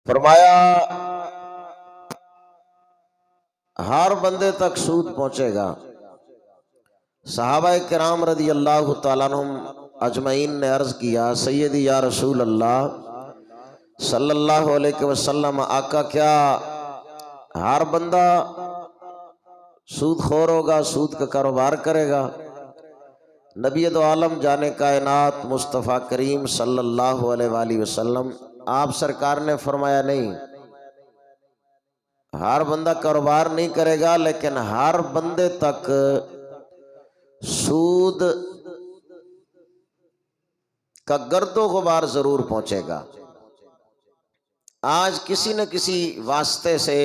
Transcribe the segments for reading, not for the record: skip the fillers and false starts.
فرمایا ہر بندے تک سود پہنچے گا۔ صحابہ کرام رضی اللہ تعالیٰ عنہم اجمعین نے عرض کیا، سیدی یا رسول اللہ صلی اللہ علیہ وسلم، آقا کیا ہر بندہ سود خور ہوگا، سود کا کاروبار کرے گا؟ نبی دو عالم جانے کائنات مصطفیٰ کریم صلی اللہ علیہ وآلہ وسلم آپ سرکار نے فرمایا نہیں، ہر بندہ کاروبار نہیں کرے گا، لیکن ہر بندے تک سود کا گرد و غبار ضرور پہنچے گا۔ آج کسی نہ کسی واسطے سے،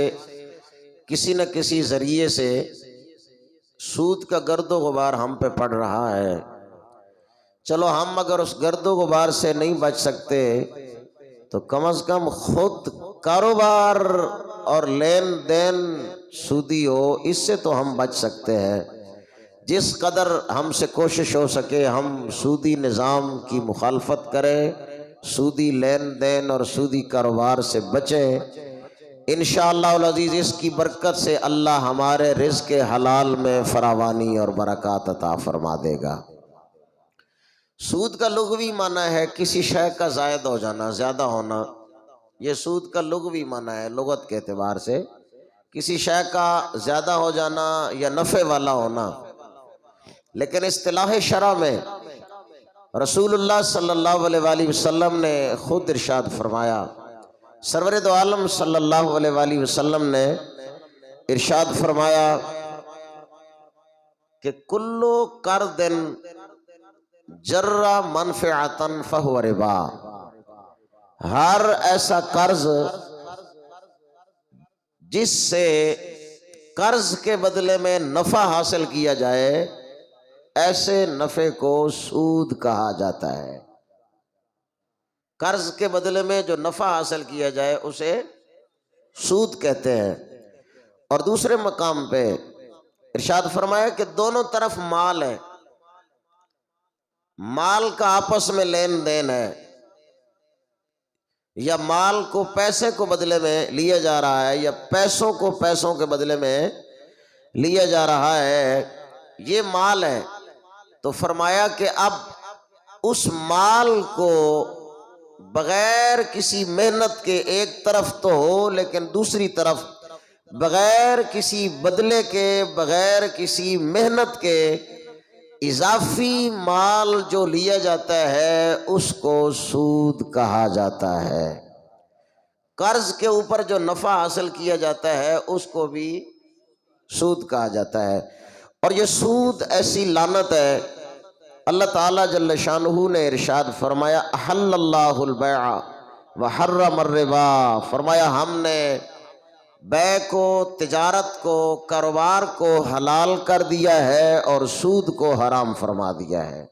کسی نہ کسی ذریعے سے سود کا گرد و غبار ہم پہ پڑ رہا ہے۔ چلو ہم اگر اس گرد و غبار سے نہیں بچ سکتے تو کم از کم خود کاروبار اور لین دین سودی ہو، اس سے تو ہم بچ سکتے ہیں۔ جس قدر ہم سے کوشش ہو سکے ہم سودی نظام کی مخالفت کریں، سودی لین دین اور سودی کاروبار سے بچیں۔ انشاءاللہ العزیز اس کی برکت سے اللہ ہمارے رزق حلال میں فراوانی اور برکات عطا فرما دے گا۔ سود کا لغوی معنی ہے کسی شے کا زائد ہو جانا، زیادہ ہونا، یہ سود کا لغوی معنی ہے۔ لغت کے اعتبار سے کسی شے کا زیادہ ہو جانا یا نفع والا ہونا، لیکن اصطلاح شرع میں رسول اللہ صلی اللہ علیہ وآلہ وسلم نے خود ارشاد فرمایا، سرور دو عالم صلی اللہ علیہ وآلہ وسلم نے ارشاد فرمایا کہ کلو قرض جر منفعتا فہو ربا، ہر ایسا قرض جس سے قرض کے بدلے میں نفع حاصل کیا جائے، ایسے نفع کو سود کہا جاتا ہے۔ قرض کے بدلے میں جو نفع حاصل کیا جائے اسے سود کہتے ہیں۔ اور دوسرے مقام پہ ارشاد فرمایا کہ دونوں طرف مال ہے، مال کا آپس میں لین دین ہے، یا مال کو پیسے کو بدلے میں لیا جا رہا ہے یا پیسوں کو پیسوں کے بدلے میں لیا جا رہا ہے، یہ مال ہے۔ تو فرمایا کہ اب اس مال کو بغیر کسی محنت کے ایک طرف تو ہو، لیکن دوسری طرف بغیر کسی بدلے کے، بغیر کسی محنت کے اضافی مال جو لیا جاتا ہے اس کو سود کہا جاتا ہے۔ قرض کے اوپر جو نفع حاصل کیا جاتا ہے اس کو بھی سود کہا جاتا ہے۔ اور یہ سود ایسی لعنت ہے، اللہ تعالیٰ جل شانہ نے ارشاد فرمایا احل اللہ البیع وحرم الربا، فرمایا ہم نے بیع کو، تجارت کو، کاروبار کو حلال کر دیا ہے اور سود کو حرام فرما دیا ہے۔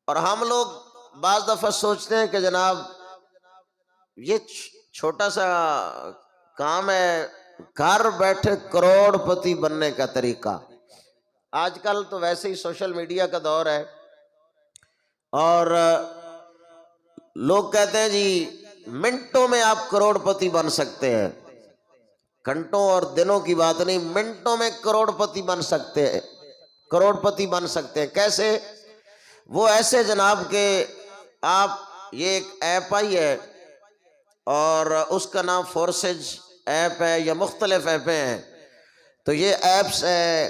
اور ہم لوگ بعض دفعہ سوچتے ہیں کہ جناب یہ چھوٹا سا کام ہے، گھر بیٹھے کروڑ پتی بننے کا طریقہ۔ آج کل تو ویسے ہی سوشل میڈیا کا دور ہے اور لوگ کہتے ہیں جی منٹوں میں آپ کروڑ پتی بن سکتے ہیں، گھنٹوں اور دنوں کی بات نہیں، منٹوں میں کروڑ پتی بن سکتے ہیں، کروڑ پتی بن سکتے ہیں۔ کیسے؟ وہ ایسے جناب کہ آپ، یہ ایک ایپ آئی ہے اور اس کا نام فورسج ایپ ہے یا مختلف ایپیں ہیں، تو یہ ایپس ہے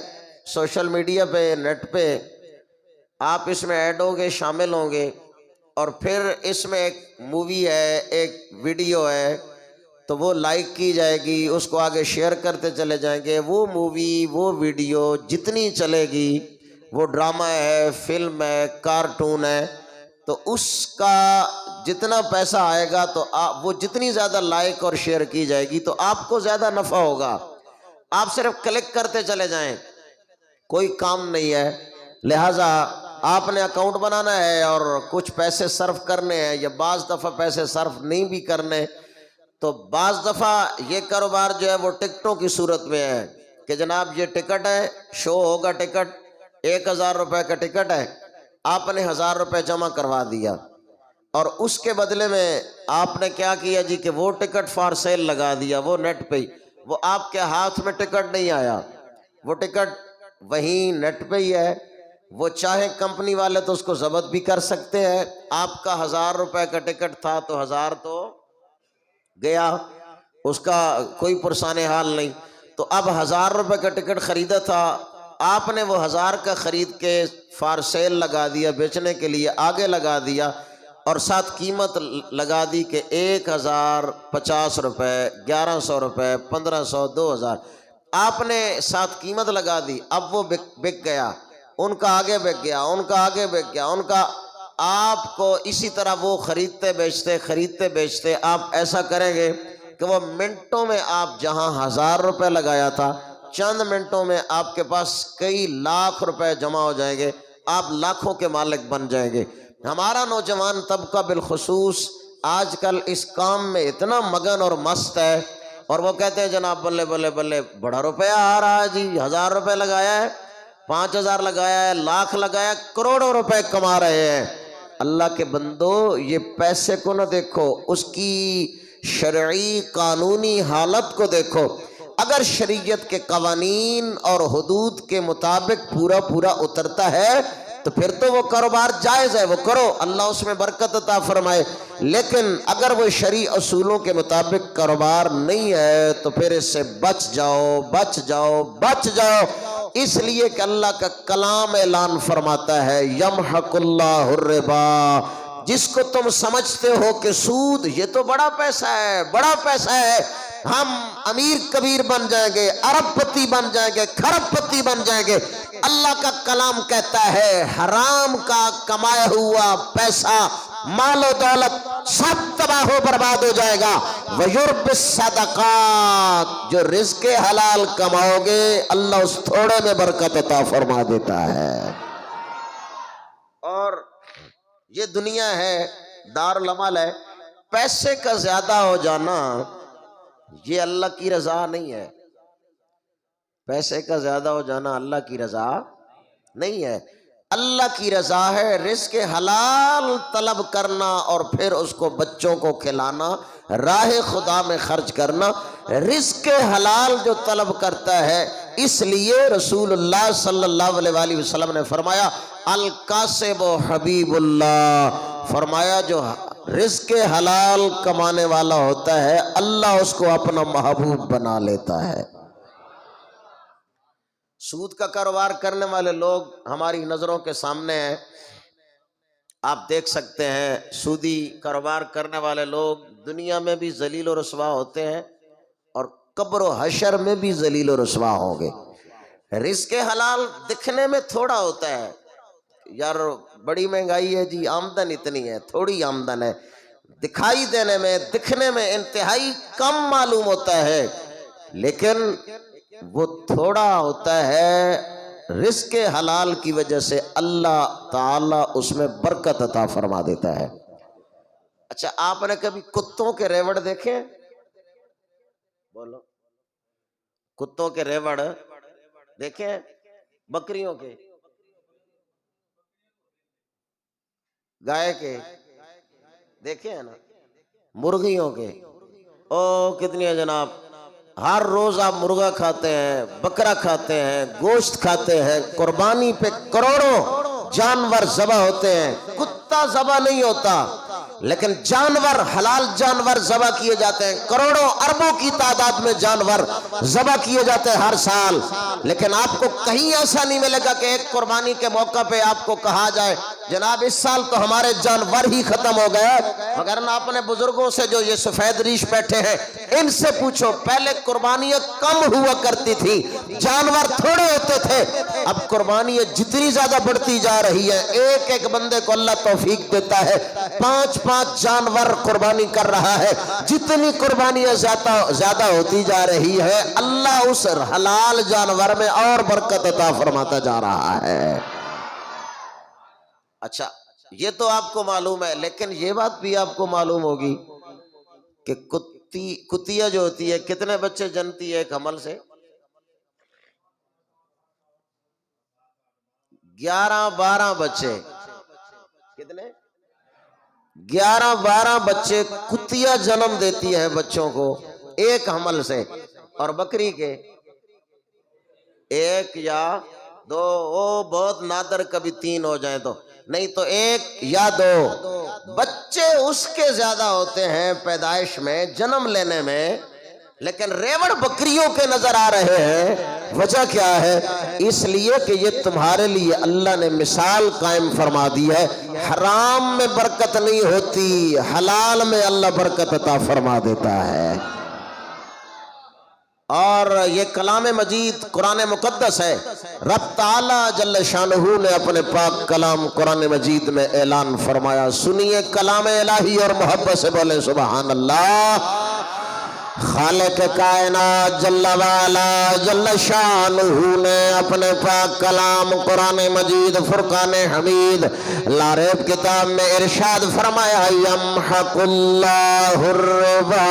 سوشل میڈیا پہ، نیٹ پہ، آپ اس میں ایڈ ہوں گے، شامل ہوں گے، اور پھر اس میں ایک مووی ہے، ایک ویڈیو ہے، تو وہ لائک کی جائے گی، اس کو آگے شیئر کرتے چلے جائیں گے۔ وہ مووی، وہ ویڈیو جتنی چلے گی، وہ ڈرامہ ہے، فلم ہے، کارٹون ہے، تو اس کا جتنا پیسہ آئے گا تو وہ جتنی زیادہ لائک اور شیئر کی جائے گی تو آپ کو زیادہ نفع ہوگا۔ آپ صرف کلک کرتے چلے جائیں، کوئی کام نہیں ہے۔ لہٰذا آپ نے اکاؤنٹ بنانا ہے اور کچھ پیسے صرف کرنے ہیں، یا بعض دفعہ پیسے صرف نہیں بھی کرنے، تو بعض دفعہ یہ کاروبار جو ہے وہ ٹکٹوں کی صورت میں ہے کہ جناب یہ ٹکٹ ہے، شو ہوگا ٹکٹ، 1000 روپے کا ٹکٹ ہے، آپ نے 1000 روپے جمع کروا دیا، اور اس کے بدلے میں آپ نے کیا کیا جی کہ وہ ٹکٹ فار سیل لگا دیا، وہ نیٹ پہ ہی، وہ آپ کے ہاتھ میں ٹکٹ نہیں آیا، وہ ٹکٹ وہیں نیٹ پہ ہی ہے، وہ چاہے کمپنی والے تو اس کو ضبط بھی کر سکتے ہیں، آپ کا 1000 روپے کا ٹکٹ تھا تو 1000 تو گیا، اس کا کوئی پرسان حال نہیں۔ تو اب 1000 روپے کا ٹکٹ خریدا تھا آپ نے، وہ 1000 کا خرید کے فار سیل لگا دیا، بیچنے کے لیے آگے لگا دیا، اور ساتھ قیمت لگا دی کہ 1050 روپے، 1100 روپے، 1500، 2000، آپ نے ساتھ قیمت لگا دی۔ اب وہ بک گیا، ان کا آگے بک گیا، ان کا آگے بک گیا، ان کا، آپ کو اسی طرح وہ خریدتے بیچتے آپ ایسا کریں گے کہ وہ منٹوں میں آپ جہاں 1000 روپے لگایا تھا، چند منٹوں میں آپ کے پاس کئی لاکھ روپے جمع ہو جائیں گے، آپ لاکھوں کے مالک بن جائیں گے۔ ہمارا نوجوان طبقہ بالخصوص آج کل اس کام میں اتنا مگن اور مست ہے، اور وہ کہتے ہیں جناب بلے بلے بلے بڑا روپیہ آ رہا ہے جی، 1000 روپے لگایا ہے، 5000 لگایا ہے، لاکھ لگایا ہے، کروڑوں روپے کما رہے ہیں۔ اللہ کے بندو، یہ پیسے کو نہ دیکھو، اس کی شرعی قانونی حالت کو دیکھو۔ اگر شریعت کے قوانین اور حدود کے مطابق پورا اترتا ہے تو پھر تو وہ کاروبار جائز ہے، وہ کرو، اللہ اس میں برکت عطا فرمائے۔ لیکن اگر وہ شرعی اصولوں کے مطابق کاروبار نہیں ہے تو پھر اس سے بچ جاؤ، اس لیے کہ اللہ کا کلام اعلان فرماتا ہے یمحق اللہ الربا، جس کو تم سمجھتے ہو کہ سود یہ تو بڑا پیسہ ہے، ہم امیر کبیر بن جائیں گے، ارب پتی بن جائیں گے، کھرب پتی بن جائیں گے، اللہ کا کلام کہتا ہے حرام کا کمایا ہوا پیسہ، مال و دولت سب تباہ و برباد ہو جائے گا۔ وَيُرْبِ الصَّدَقَاتِ، جو رزق حلال کماؤ گے اللہ اس تھوڑے میں برکت عطا فرما دیتا ہے۔ اور یہ دنیا ہے، دار العمل ہے، پیسے کا زیادہ ہو جانا یہ اللہ کی رضا نہیں ہے، پیسے کا زیادہ ہو جانا اللہ کی رضا نہیں ہے۔ اللہ کی رضا ہے رزق حلال طلب کرنا اور پھر اس کو بچوں کو کھلانا، راہ خدا میں خرچ کرنا۔ رزق حلال جو طلب کرتا ہے، اس لیے رسول اللہ صلی اللہ علیہ وآلہ وسلم نے فرمایا الکاسب حبیب اللہ، فرمایا جو رزق حلال کمانے والا ہوتا ہے اللہ اس کو اپنا محبوب بنا لیتا ہے۔ سود کا کاروبار کرنے والے لوگ ہماری نظروں کے سامنے ہیں، آپ دیکھ سکتے ہیں سودی کاروبار کرنے والے لوگ دنیا میں بھی ذلیل و رسوا ہوتے ہیں اور قبر و حشر میں بھی ذلیل و رسوا ہوں گے۔ رزق حلال دکھنے میں تھوڑا ہوتا ہے، یار بڑی مہنگائی ہے جی، آمدن اتنی ہے، تھوڑی آمدن ہے، دکھائی دینے میں دکھنے میں انتہائی کم معلوم ہوتا ہے، لیکن وہ تھوڑا ہوتا ہے، رزق حلال کی وجہ سے اللہ تعالیٰ اس میں برکت عطا فرما دیتا ہے۔ اچھا، آپ نے کبھی کتوں کے ریوڑ دیکھے؟ بولو، کتوں کے ریوڑ دیکھے؟ بکریوں کے، گائے کے دیکھے ہیں نا، مرغیوں کے، او کتنی ہے جناب، ہر روز آپ مرغا کھاتے ہیں، بکرا کھاتے ہیں، گوشت کھاتے ہیں، قربانی پہ کروڑوں جانور ذبح ہوتے ہیں، کتا ذبح نہیں ہوتا، لیکن جانور، حلال جانور ذبح کیے جاتے ہیں، کروڑوں اربوں کی تعداد میں جانور ذبح کیے جاتے ہیں ہر سال، لیکن آپ کو کہیں ایسا نہیں ملے گا کہ ایک قربانی کے موقع پہ آپ کو کہا جائے جناب اس سال تو ہمارے جانور ہی ختم ہو گئے۔ مگر نہ اپنے بزرگوں سے جو یہ سفید ریش بیٹھے ہیں ان سے پوچھو، پہلے قربانیاں کم ہوا کرتی تھی، جانور تھوڑے ہوتے تھے، اب قربانیاں جتنی زیادہ بڑھتی جا رہی ہے، ایک ایک بندے کو اللہ توفیق دیتا ہے 5 جانور قربانی کر رہا ہے، جتنی قربانیاں زیادہ ہوتی جا رہی ہے اللہ اس حلال جانور میں اور برکت عطا فرماتا جا رہا ہے۔ اچھا، یہ تو آپ کو معلوم ہے، لیکن یہ بات بھی آپ کو معلوم ہوگی کہ کتیا جو ہوتی ہے کتنے بچے جنتی ہے ایک حمل سے؟ 11-12 بچے، کتنے؟ 11-12 بچے کتیا جنم دیتی ہے بچوں کو ایک حمل سے، اور بکری کے 1 یا 2، وہ بہت نادر کبھی 3 ہو جائیں تو، نہیں تو 1 یا 2 بچے اس کے زیادہ ہوتے ہیں پیدائش میں، جنم لینے میں، لیکن ریوڑ بکریوں کے نظر آ رہے ہیں۔ وجہ کیا ہے؟ اس لیے کہ یہ تمہارے لیے اللہ نے مثال قائم فرما دی ہے، حرام میں برکت نہیں ہوتی، حلال میں اللہ برکت عطا فرما دیتا ہے۔ اور یہ کلام مجید قرآن مقدس ہے، رب تعالی جل شانہ نے اپنے پاک کلام قرآن مجید میں اعلان فرمایا۔ سنیے کلام الہی اور محبت سے بولے سبحان اللہ۔ خالق کائنات جل والا جل شانہ نے اپنے پاک کلام قرآن مجید فرقان حمید لاریب کتاب میں ارشاد فرمایا، یمحق اللہ الربا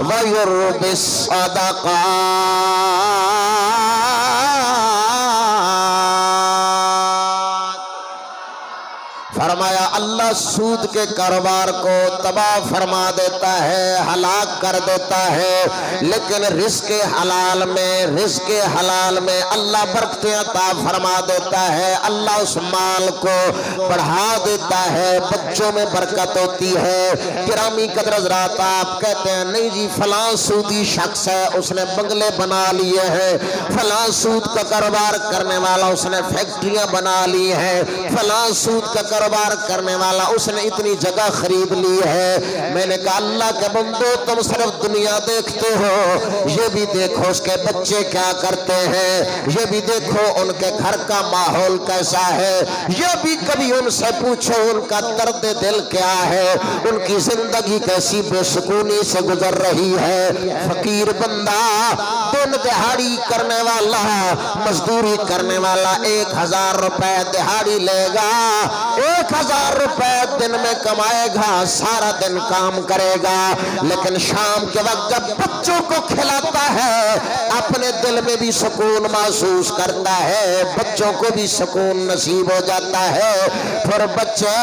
وَيُرْبِي الصَّدَقَاتِ۔ فرمایا اللہ سود کے کاروبار کو تباہ فرما دیتا ہے، ہلاک کر دیتا ہے، لیکن رزق حلال میں اللہ برکتیں عطا فرما دیتا ہے، اللہ اس مال کو بڑھا دیتا ہے، بچوں میں برکت ہوتی ہے۔ گرامی قدر حضرات، آپ کہتے ہیں نہیں جی فلاں سودی شخص ہے، اس نے بنگلے بنا لیے ہیں، فلاں سود کا کاروبار کرنے والا اس نے فیکٹریاں بنا لی ہیں، فلاں سود کا کاروبار کرنے والا اس نے اتنی جگہ خرید لی ہے۔ میں نے کہا اللہ کے بندو تم صرف دنیا دیکھتے ہو، یہ بھی دیکھو اس کے بچے کیا کرتے ہیں، یہ بھی دیکھو ان کے گھر کا ماحول کیسا ہے، یہ بھی کبھی ان سے پوچھو ان کا درد دل کیا ہے، ان کی زندگی کیسی بے سکونی سے گزر رہی ہے۔ فقیر بندہ دن دہاڑی کرنے والا، مزدوری کرنے والا 1000 روپے دہاڑی لے گا، 1000 روپے دن میں کمائے گا، سارا دن کام کرے گا، لیکن شام کے وقت جب بچوں کو کھلاتا ہے اپنے دل میں بھی سکون محسوس کرتا ہے، بچوں کو بھی سکون نصیب ہو جاتا ہے۔ پھر بچے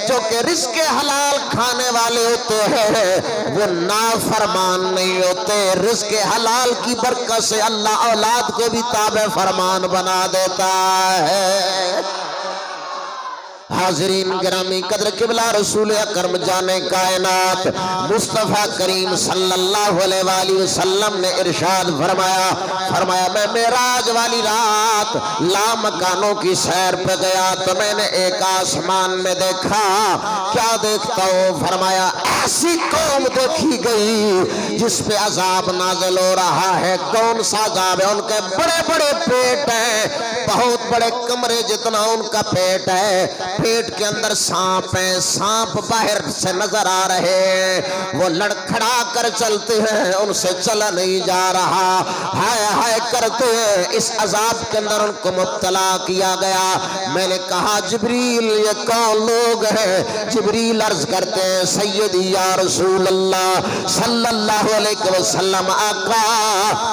جو کہ رزق حلال کھانے والے ہوتے ہیں وہ نافرمان نہیں ہوتے، رزق حلال کی برکت سے اللہ اولاد کو بھی تابع فرمان بنا دیتا ہے۔ حاضرین گرامی قدر قبلہ رسول اکرم جانے کائنات مصطفیٰ کریم صلی اللہ علیہ وآلہ وسلم نے ارشاد فرمایا میں معراج والی رات لامکانوں کی سیر پہ گیا تو میں نے ایک آسمان میں دیکھا، کیا دیکھتا ہوں؟ فرمایا ایسی قوم دیکھی گئی جس پہ عذاب نازل ہو رہا ہے۔ کون سا عذاب ہے؟ ان کے بڑے بڑے پیٹ ہیں، بہت بڑے کمرے جتنا ان کا پیٹ ہے، پیٹ کے اندر سانپ ہیں، سانپ باہر سے نظر آ رہے ہیں، وہ لڑکھڑا کر چلتے ہیں، ان سے چلا نہیں جا رہا، ہائے ہائے کرتے ہیں، اس عذاب کے اندر ان کو مبتلا کیا گیا۔ میں نے کہا جبریل یہ کون لوگ ہیں؟ جبریل عرض کرتے ہیں سیدی یا رسول اللہ صلی اللہ علیہ وسلم، آقا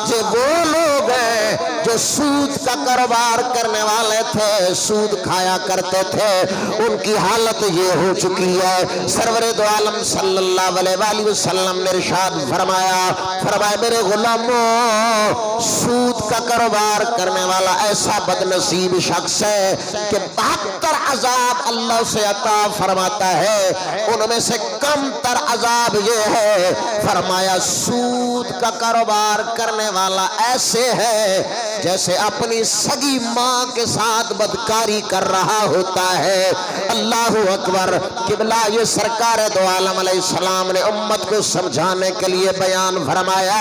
یہ وہ لوگ ہیں جو سود کا کاروبار کرنے والے تھے، سود کھایا کرتے تھے، ان کی حالت یہ ہو چکی ہے۔ سرور دو عالم صلی اللہ علیہ وآلہ وسلم نے ارشاد فرمایا میرے غلاموں سود کا کاروبار کرنے والا ایسا بد نصیب شخص ہے کہ 72 عذاب اللہ سے عطا فرماتا ہے، ان میں سے کم تر عذاب یہ ہے، فرمایا سود کا کاروبار کرنے والا ایسے ہے جیسے اپنی سگی ماں کے ساتھ بدکاری کر رہا ہوتا ہے۔ اللہ اکبر۔ قبلہ یہ سرکار دو عالم علیہ السلام نے امت کو سمجھانے کے لیے بیان فرمایا۔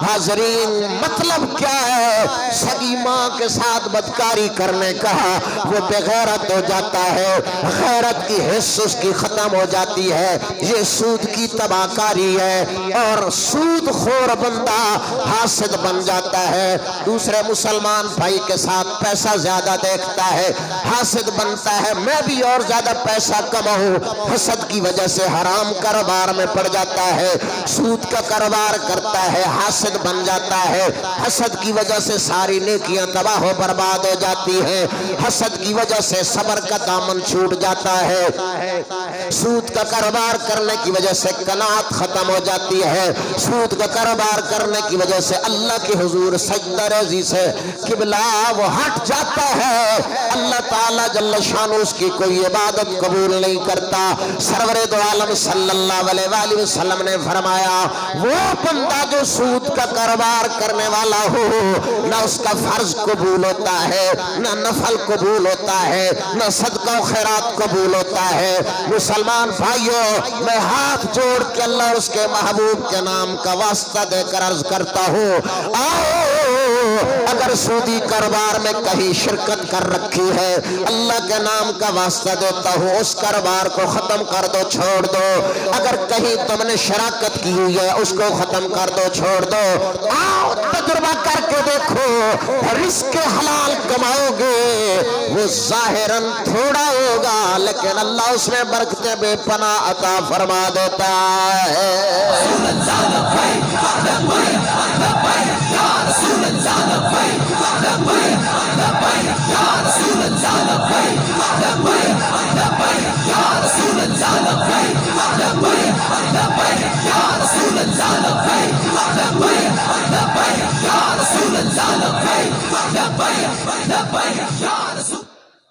حاضرین مطلب کیا ہے؟ سگی ماں کے ساتھ بدکاری کرنے کا وہ بے غیرت ہو جاتا ہے، غیرت کی حص اس کی ختم ہو جاتی ہے، یہ سود کی تباہ کاری ہے، اور سود خور بندہ حاسد بن جاتا ہے، دوسرے مسلمان بھائی کے ساتھ پیسہ زیادہ دیکھتا ہے، حاسد بنتا ہے میں بھی اور زیادہ پیسہ کماؤں، حسد کی وجہ سے حرام کاروبار میں پڑ جاتا ہے، سود کا کاروبار کرتا ہے، حاسد بن جاتا ہے، حسد کی وجہ سے ساری نیکیاں تباہ و برباد ہو جاتی ہیں، حسد کی وجہ سے صبر کا دامن چھوٹ جاتا ہے، سود کا کاروبار کرنے کی وجہ سے قناعت ختم ہو جاتی ہے، سود کا کاروبار کرنے کی وجہ سے اللہ کے حضور سجدہ ریزی سے قبلہ وہ ہٹ جاتا ہے، اللہ تعالیٰ جل شانہ اس کی کوئی عبادت قبول نہیں کرتا۔ سرور دو عالم صلی اللہ علیہ وآلہ وسلم نے فرمایا وہ بندہ جو سود کا کاروبار کرنے والا ہو نہ اس کا فرض قبول ہوتا ہے، نہ نفل قبول ہوتا ہے، نہ صدقہ و خیرات قبول ہوتا ہے۔ مسلمان بھائیوں، میں ہاتھ جوڑ کے اللہ اور اس کے محبوب کے نام کا واسطہ دے کر عرض کرتا ہوں، آؤ اگر سودی کاروبار میں کہیں شرکت کر رکھی ہے اللہ کے نام کا واسطہ دیتا ہوں اس کاروبار کو ختم کر دو، چھوڑ دو۔ اگر کہیں تم نے شراکت کی ہوئی ہے اس کو ختم کر دو، چھوڑ دو۔ آؤ تجربہ کر کے دیکھو، رزق حلال کماؤ گے وہ ظاہراً تھوڑا ہوگا لیکن اللہ اس میں برکتیں بے پناہ عطا فرما دیتا ہے۔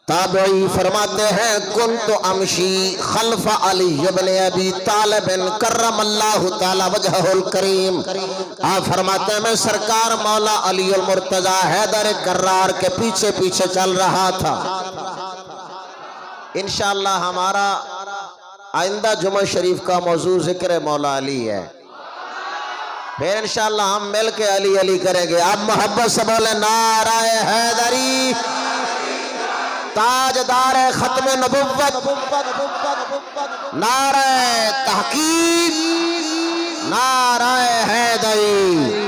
تابعی فرماتے ہیں کنت امشی خلف علی ابن ابی طالب کرم اللہ تعالی وجہہ الکریم، آپ فرماتے ہیں میں سرکار مولا علی المرتضی حیدر کرار کے پیچھے پیچھے چل رہا تھا۔ انشاءاللہ ہمارا آئندہ جمعہ شریف کا موضوع ذکر مولا علی ہے، پھر انشاءاللہ ہم مل کے علی علی کریں گے۔ آپ محبت سے بولے نعرہ حیدری، تاجدار ختم نبوت، نعرہ تحقیق، نعرہ حیدری۔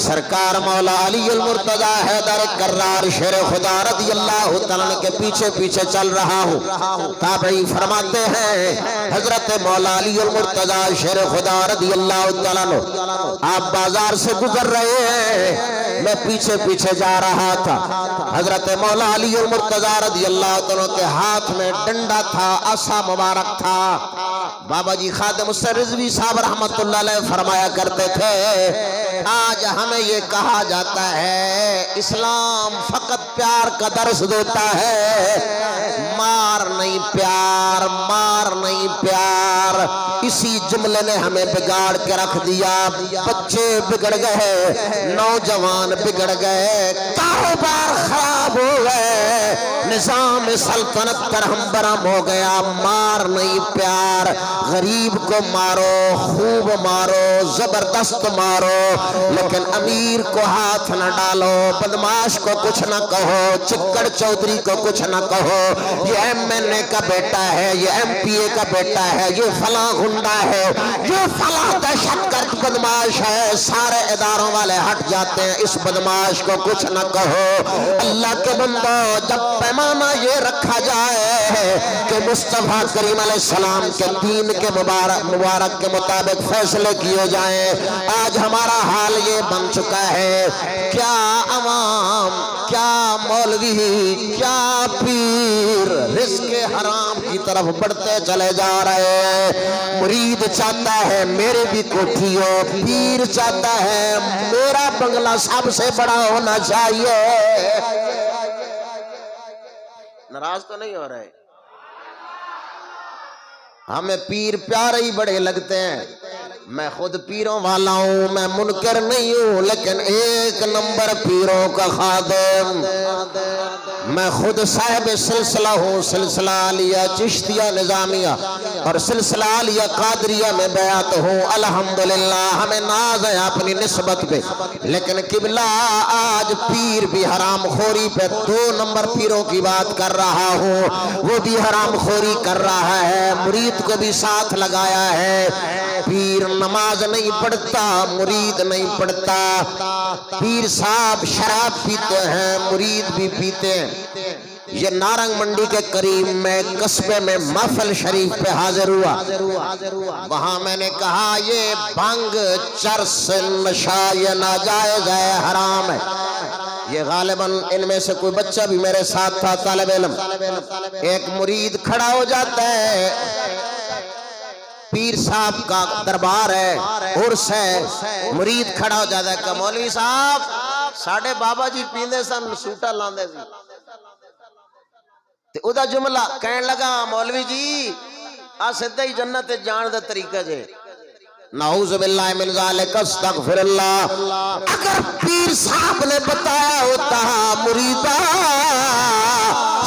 سرکار مولا علی المرتضی حیدر کرار شیر خدا رضی اللہ تعالیٰ عنہ کے پیچھے پیچھے چل رہا ہوں۔ تابعی فرماتے ہیں حضرت مولا علی المرتضی شیر خدا رضی اللہ تعالیٰ عنہ آپ بازار سے گزر رہے ہیں، میں پیچھے پیچھے جا رہا تھا۔ حضرت مولا علی المرتضی رضی اللہ تعالیٰ کے ہاتھ میں ڈنڈا تھا، عصا مبارک تھا۔ بابا جی خادم حسین رضوی صاحب رحمت اللہ علیہ فرمایا کرتے تھے آج ہمیں یہ کہا جاتا ہے اسلام فقط پیار کا درس دیتا ہے، مار نہیں پیار، مار نہیں پیار۔ اسی جملے نے ہمیں بگاڑ کے رکھ دیا، بچے بگڑ گئے، نوجوان بگڑ گئے، کاروبار خراب ہو گئے، نظام سلطنت درہم برہم ہو گیا۔ مار نہیں پیار، غریب کو مارو، خوب مارو، زبردست مارو، لیکن امیر کو ہاتھ نہ ڈالو، بدماش کو کچھ نہ کہو، چکڑ چودھری کو کچھ نہ کہو، یہ MNA کا بیٹا ہے، یہ MPA کا بیٹا ہے، یہ فلاں گنڈا ہے، یہ فلاں دہشت گرد بدماش ہے، سارے اداروں والے ہٹ جاتے ہیں، اس بدماش کو کچھ نہ کہو۔ اللہ کے بندو جب پیمانہ یہ رکھا جائے کہ مصطفیٰ کریم علیہ السلام کے دین کے مبارک کے مطابق فیصلے کیے جائیں، آج ہمارا حال یہ بن چکا ہے، کیا عوام، کیا مولوی، کیا پیر رزق حرام کی طرف بڑھتے چلے جا رہے ہیں۔ مرید چاہتا ہے میرے بھی کوٹھی ہو، پیر چاہتا ہے میرا بنگلہ سب سے بڑا ہونا چاہیے۔ ناراض تو نہیں ہو رہے؟ ہمیں پیر پیارے ہی بڑے لگتے ہیں، میں خود پیروں والا ہوں، میں منکر نہیں ہوں، لیکن ایک نمبر پیروں کا خادم۔ میں خود صاحب سلسلہ ہوں، سلسلہ عالیہ چشتیہ نظامیہ اور سلسلہ عالیہ قادریہ میں بیعت ہوں، الحمدللہ ہمیں ناز ہے اپنی نسبت پہ، لیکن قبلہ آج پیر بھی حرام خوری پہ 2 نمبر پیروں کی بات کر رہا ہوں، وہ بھی حرام خوری کر رہا ہے، مرید کو بھی ساتھ لگایا ہے۔ پیر نماز نہیں پڑھتا، مرید نہیں پڑھتا، پیر صاحب شراب پیتے ہیں، مرید بھی پیتے ہیں۔ یہ نارنگ منڈی کے قریب میں قصبے میں محفل شریف پہ حاضر ہوا. وہاں میں نے کہا یہ بھنگ چرس نشہ یہ ناجائز ہے، حرام ہے. یہ غالباً ان میں سے کوئی بچہ بھی میرے ساتھ تھا طالب علم. ایک مرید کھڑا ہو جاتا ہے، پیر صاحب کا دربار ہے، عرس ہے، مرید کھڑا ہو جاتا ہے کہ مولوی صاحب ساڑھے بابا جی پیندے سن سوٹا لاندے سی. تے او دا جملہ کہن لگا مولوی جی آ سدھا ہی جنت جان دا طریقہ جے. نعوذ باللہ من ذالک استغفر اللہ. اگر پیر صاحب نے بتایا ہوتا مریدہ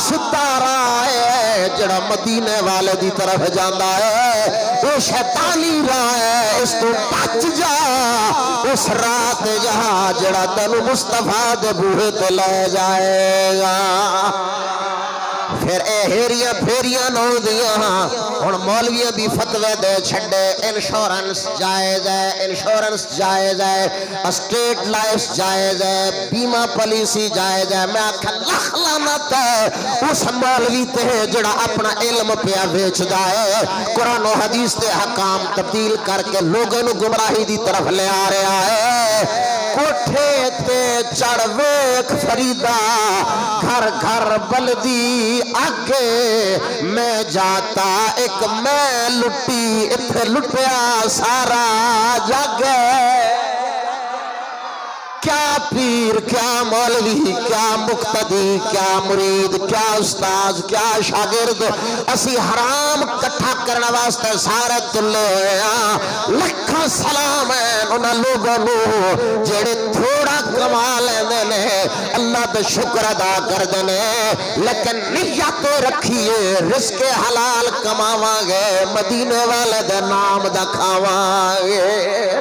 ستارہ ہے جڑا مدینے والے دی طرف جاندہ ہے وہ شیطانی راہ ہے، اس تو بچ جا، اس رات جہاں جڑا تنو مصطفیٰ دے بوہے تے لے جائے گا. پھر اے ہیریاں پھیریاں نو دیاں ہن مولویاں بھی فتوے دے چھڑے انشورنس جائز ہے، انشورنس جائز ہے، اسٹیٹ لائف جائز ہے، بیمہ پالیسی جائز ہے. میں آکھا لکھ لعنت ہے اس مولوی تے جڑا اپنا علم پیا بیچ جائے، قرآن و حدیث تے حکام تبدیل کر کے لوگوں نو گمراہی دی طرف لے آ رہا ہے. کوٹھے تے چڑھ ویکھ فریدہ گھر گھر بلدی آگے میں جاتا ایک میں لٹی اتھے لٹیا سارا جاگے. کیا پیر، کیا مولوی، کیا مقتدی، کیا مرید، کیا استاذ، کیا شاگرد، اسی حرام کٹھا کرنا واسطے سارے تلے ہوئے ہیں. لکھاں سلام ہے انہاں لوگوں نو جڑے تھوڑا کما لیندے نے، اللہ دے شکر ادا کر دینے، لیکن نیت رکھیے رزق حلال کماواں گے، مدینے والے دے نام دا کھاواں گے.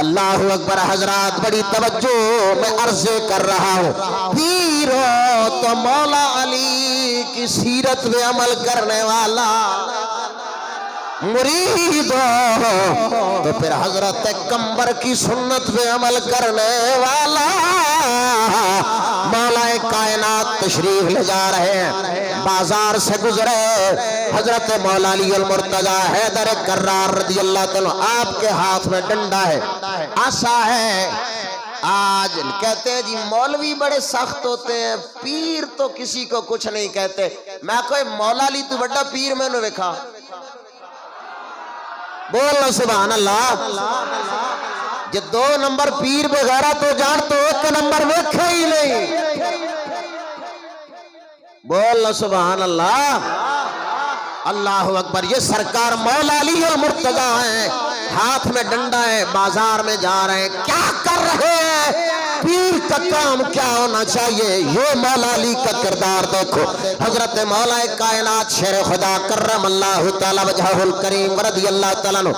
اللہ اکبر. حضرات بڑی توجہ میں عرض کر رہا ہوں، پیرو تو مولا علی کی سیرت میں عمل کرنے والا، مرید تو پھر حضرت قمبر کی سنت پہ عمل کرنے والا. مولا کائنات تشریف لے جا رہے ہیں، بازار سے گزرے، حضرت مولا علی المرتضی حیدر کرار رضی اللہ تعالیٰ، آپ کے ہاتھ میں ڈنڈا ہے، آسا ہے. آج کہتے ہیں جی مولوی بڑے سخت ہوتے ہیں، پیر تو کسی کو کچھ نہیں کہتے. میں کوئی مولا علی تو بڑا پیر میں نے دیکھا، بولنا سبحان اللہ. جو 2 نمبر پیر بغیرہ تو جان تو 1 نمبر ویکھے ہی نہیں. بولنا سبحان اللہ. اللہ اکبر. یہ سرکار مولا علی المرتضی ہیں، ہاتھ میں ڈنڈا ہے، بازار میں جا رہے ہیں. کیا کر رہے ہیں؟ پیر کا کام کیا ہونا چاہیے؟ یہ مولا علی کا کردار دیکھو. حضرت مولا کائنات شیر خدا کرم اللہ تعالی وجہہ الکریم رضی اللہ تعالیٰ عنہ،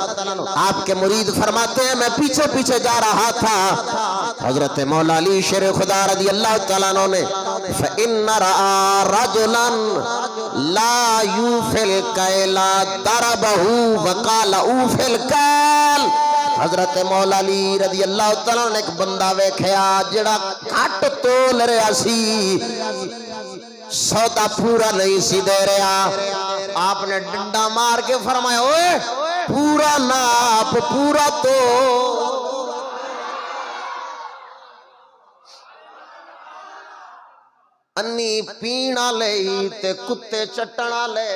آپ کے مرید فرماتے ہیں میں پیچھے پیچھے جا رہا تھا. حضرت مولا علی شیر خدا رضی اللہ تعالیٰ عنہ نے فَإِنَّ رَآ رَجُلًا لَا يُوفِي الْكَيْلَ دَرَبَهُ وَقَالَ أُوفِ الْكَالِ. حضرت مولا علی رضی اللہ تعالیٰ نے ایک بندہ ویکھیا جڑا کٹ تول رہا سی، سودا پورا نہیں سی دے رہا. آپ نے ڈنڈا مار کے فرمایا اوے پورا ناپ، پورا تو. انی پینا لئی تے کتے چٹنا لے.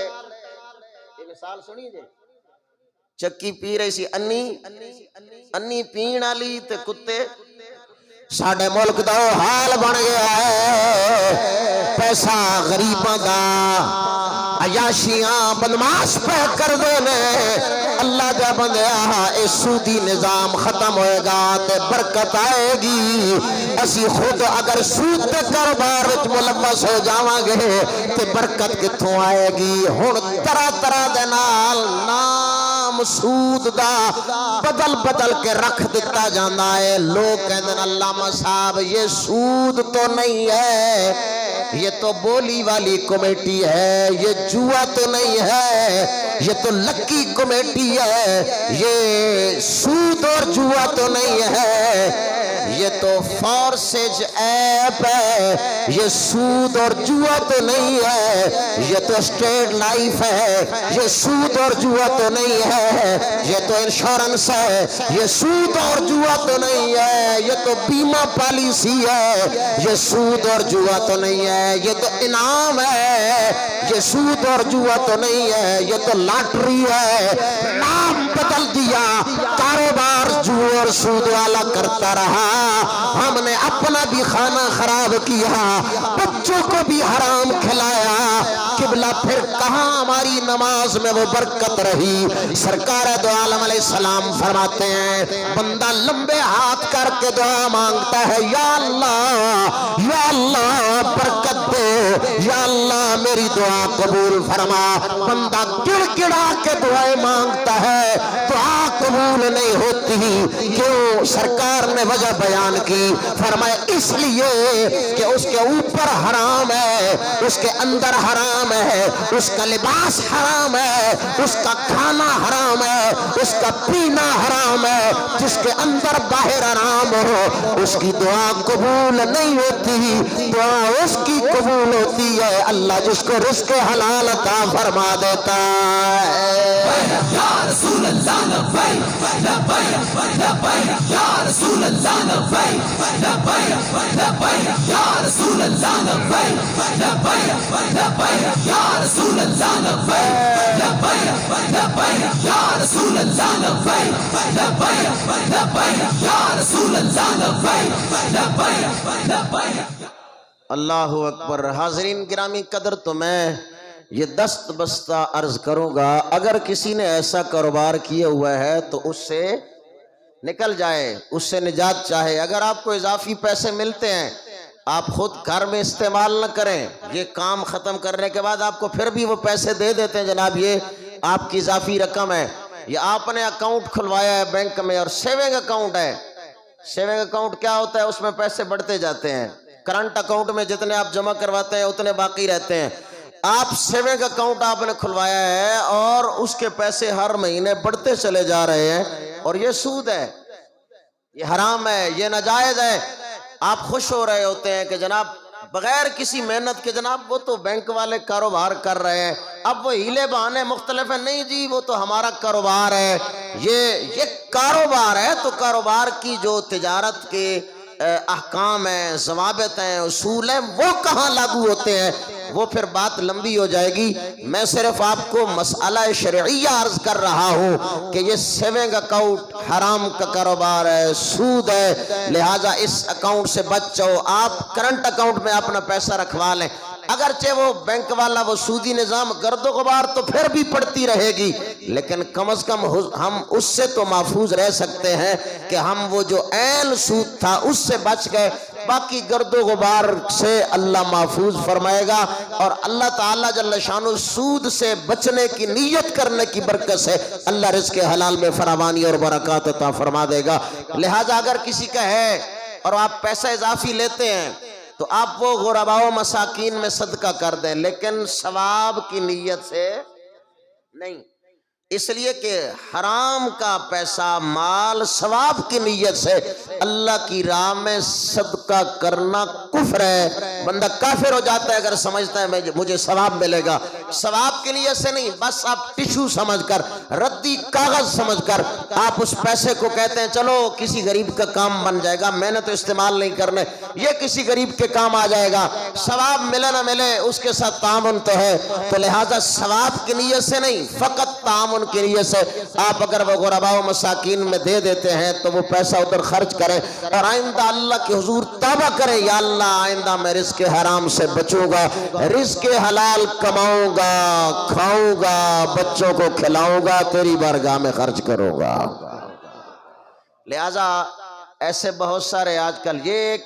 یہ مثال سنی جے، چکی پی رہی سی انی پین والی تے کتے. ساڈے ملک دا حال بن گیا ہے، پیسہ غریباں دا، عیاشیاں بدماش پہ کر دینے. اللہ دا بندیا اے سودی نظام ختم ہوئے گا تے برکت آئے گی. اسی خود اگر سود تے کاروبار وچ ملوث ہو جاواں گے تے برکت کتھوں آئے گی؟ ہن طرح طرح دے نال نام سود دا بدل بدل کے رکھ دیتا جانا ہے. لوگ کہندے ہیں علامہ صاحب یہ سود تو نہیں ہے، یہ تو بولی والی کمیٹی ہے، یہ جوا تو نہیں ہے، یہ تو لکی کمیٹی ہے، یہ سود اور جوا تو نہیں ہے. یہ تو فورسج ایپ ہے، یہ سود اور جوا تو نہیں ہے، یہ تو اسٹیٹ لائف ہے، یہ سود اور جوا تو نہیں ہے، یہ تو انشورنس ہے، یہ سود اور جوا تو نہیں ہے، یہ تو بیمہ پالیسی ہے، یہ سود اور جوا تو نہیں ہے، یہ تو انعام ہے، یہ سود اور جوا تو نہیں ہے، یہ تو لاٹری ہے۔ نام بدل دیا، کاروبار جوا اور سود والا کرتا رہا، ہم نے اپنا بھی کھانا خراب کیا، بچوں کو بھی حرام کھلایا، قبلہ پھر کہاں ہماری نماز میں وہ برکت رہی؟ سرکار دو عالم علیہ السلام فرماتے ہیں بندہ لمبے ہاتھ کر کے دعا مانگتا ہے، یا اللہ برکت دے، یا اللہ میری دعا قبول فرما۔ بندہ گڑ گڑا کے دعائیں مانگتا ہے، دعا قبول نہیں ہوتی۔ کیوں؟ سرکار نے وجہ بیان کی، فرمایا اس لیے کہ اس کے اوپر حرام ہے، اس کے اندر حرام ہے، اس کا لباس حرام ہے، اس کا کھانا حرام ہے، اس کا پینا حرام ہے۔ جس کے اندر باہر حرام ہو اس کی دعا قبول نہیں ہوتی، دعا اس کی قبول ہوتی ہے اللہ جس کو رزق حلال عطا فرما دیتا ہے۔ یا رسول اللہ لبیک لبیک لبیک، یا رسول اللہ لبیک لبیک لبیک، یا رسول اللہ لبیک لبیک لبیک، یا رسول اللہ لبیک لبیک لبیک، یا رسول اللہ لبیک لبیک لبیک، یا رسول اللہ لبیک لبیک لبیک۔ اللہ اکبر۔ حاضرین گرامی قدر، تو میں یہ دست بستہ عرض کروں گا، اگر کسی نے ایسا کاروبار کیا ہوا ہے تو اس سے نکل جائے، اس سے نجات چاہے۔ اگر آپ کو اضافی پیسے ملتے ہیں آپ خود گھر میں استعمال نہ کریں، یہ کام ختم کرنے کے بعد آپ کو پھر بھی وہ پیسے دے دیتے ہیں، جناب یہ آپ کی اضافی رقم ہے، یہ آپ نے اکاؤنٹ کھلوایا ہے بینک میں اور سیونگ اکاؤنٹ ہے۔ سیونگ اکاؤنٹ کیا ہوتا ہے؟ اس میں پیسے بڑھتے جاتے ہیں، کرنٹ اکاؤنٹ میں جتنے آپ جمع کرواتے ہیں اتنے باقی رہتے ہیں۔ آپ سیونگ اکاؤنٹ آپ نے کھلوایا ہے اور اس کے پیسے ہر مہینے بڑھتے چلے جا رہے ہیں، اور یہ سود ہے، یہ حرام ہے، یہ ناجائز ہے۔ آپ خوش ہو رہے ہوتے ہیں کہ جناب بغیر کسی محنت کے جناب وہ تو بینک والے کاروبار کر رہے ہیں، اب وہ ہیلے بہانے مختلف ہیں، نہیں جی وہ تو ہمارا کاروبار ہے، یہ کاروبار ہے، تو کاروبار کی جو تجارت کے احکام ہیں، ضوابط ہیں، اصول ہیں، وہ کہاں لاگو ہوتے ہیں؟ وہ پھر بات لمبی ہو جائے گی۔ میں صرف آپ کو مسئلہ شرعیہ عرض کر رہا ہوں کہ یہ سیونگ اکاؤنٹ حرام کا کاروبار ہے، سود ہے، لہٰذا اس اکاؤنٹ سے بچ جاؤ۔ آپ کرنٹ اکاؤنٹ میں اپنا پیسہ رکھوا لیں، اگرچہ وہ بینک والا وہ سودی نظام گرد و غبار تو پھر بھی پڑتی رہے گی، لیکن کم از کم ہم اس سے تو محفوظ رہ سکتے ہیں کہ ہم وہ جو عین سود تھا اس سے بچ گئے، باقی گرد و غبار سے اللہ محفوظ فرمائے گا، اور اللہ تعالیٰ جل شانہ سود سے بچنے کی نیت کرنے کی برکت سے اللہ رزق حلال میں فراوانی اور برکات عطا فرما دے گا۔ لہٰذا اگر کسی کا ہے اور آپ پیسہ اضافی لیتے ہیں تو آپ وہ غرباء و مساکین میں صدقہ کر دیں، لیکن ثواب کی نیت سے نہیں، اس لیے کہ حرام کا پیسہ مال ثواب کی نیت سے اللہ کی راہ میں صدقہ کرنا کفر ہے۔ بندہ کافر ہو جاتا ہے اگر سمجھتا ہے مجھے ثواب ملے گا، ثواب کی نیت سے نہیں، بس آپ ٹشو سمجھ کر، ردی کاغذ سمجھ کر آپ اس پیسے کو کہتے ہیں چلو کسی غریب کا کام بن جائے گا، میں نے تو استعمال نہیں کرنے، یہ کسی غریب کے کام آ جائے گا، ثواب ملے نہ ملے اس کے ساتھ تعاون تو ہے، تو لہٰذا ثواب کی نیت سے نہیں، فقط تعاون کی نیت سے آپ اگر وہ غرباء و مساکین میں دے دیتے ہیں تو وہ پیسہ ادھر خرچ کریں، اور آئندہ اللہ کے حضور توبہ کریں، یا اللہ آئندہ میں رزق حرام سے بچوں گا، رزق حلال کماؤں گا، کھاؤں گا، بچوں کو کھلاؤں گا، تیری بارگاہ میں خرچ کروں گا۔ لہٰذا ایسے بہت سارے آج کل یہ ایک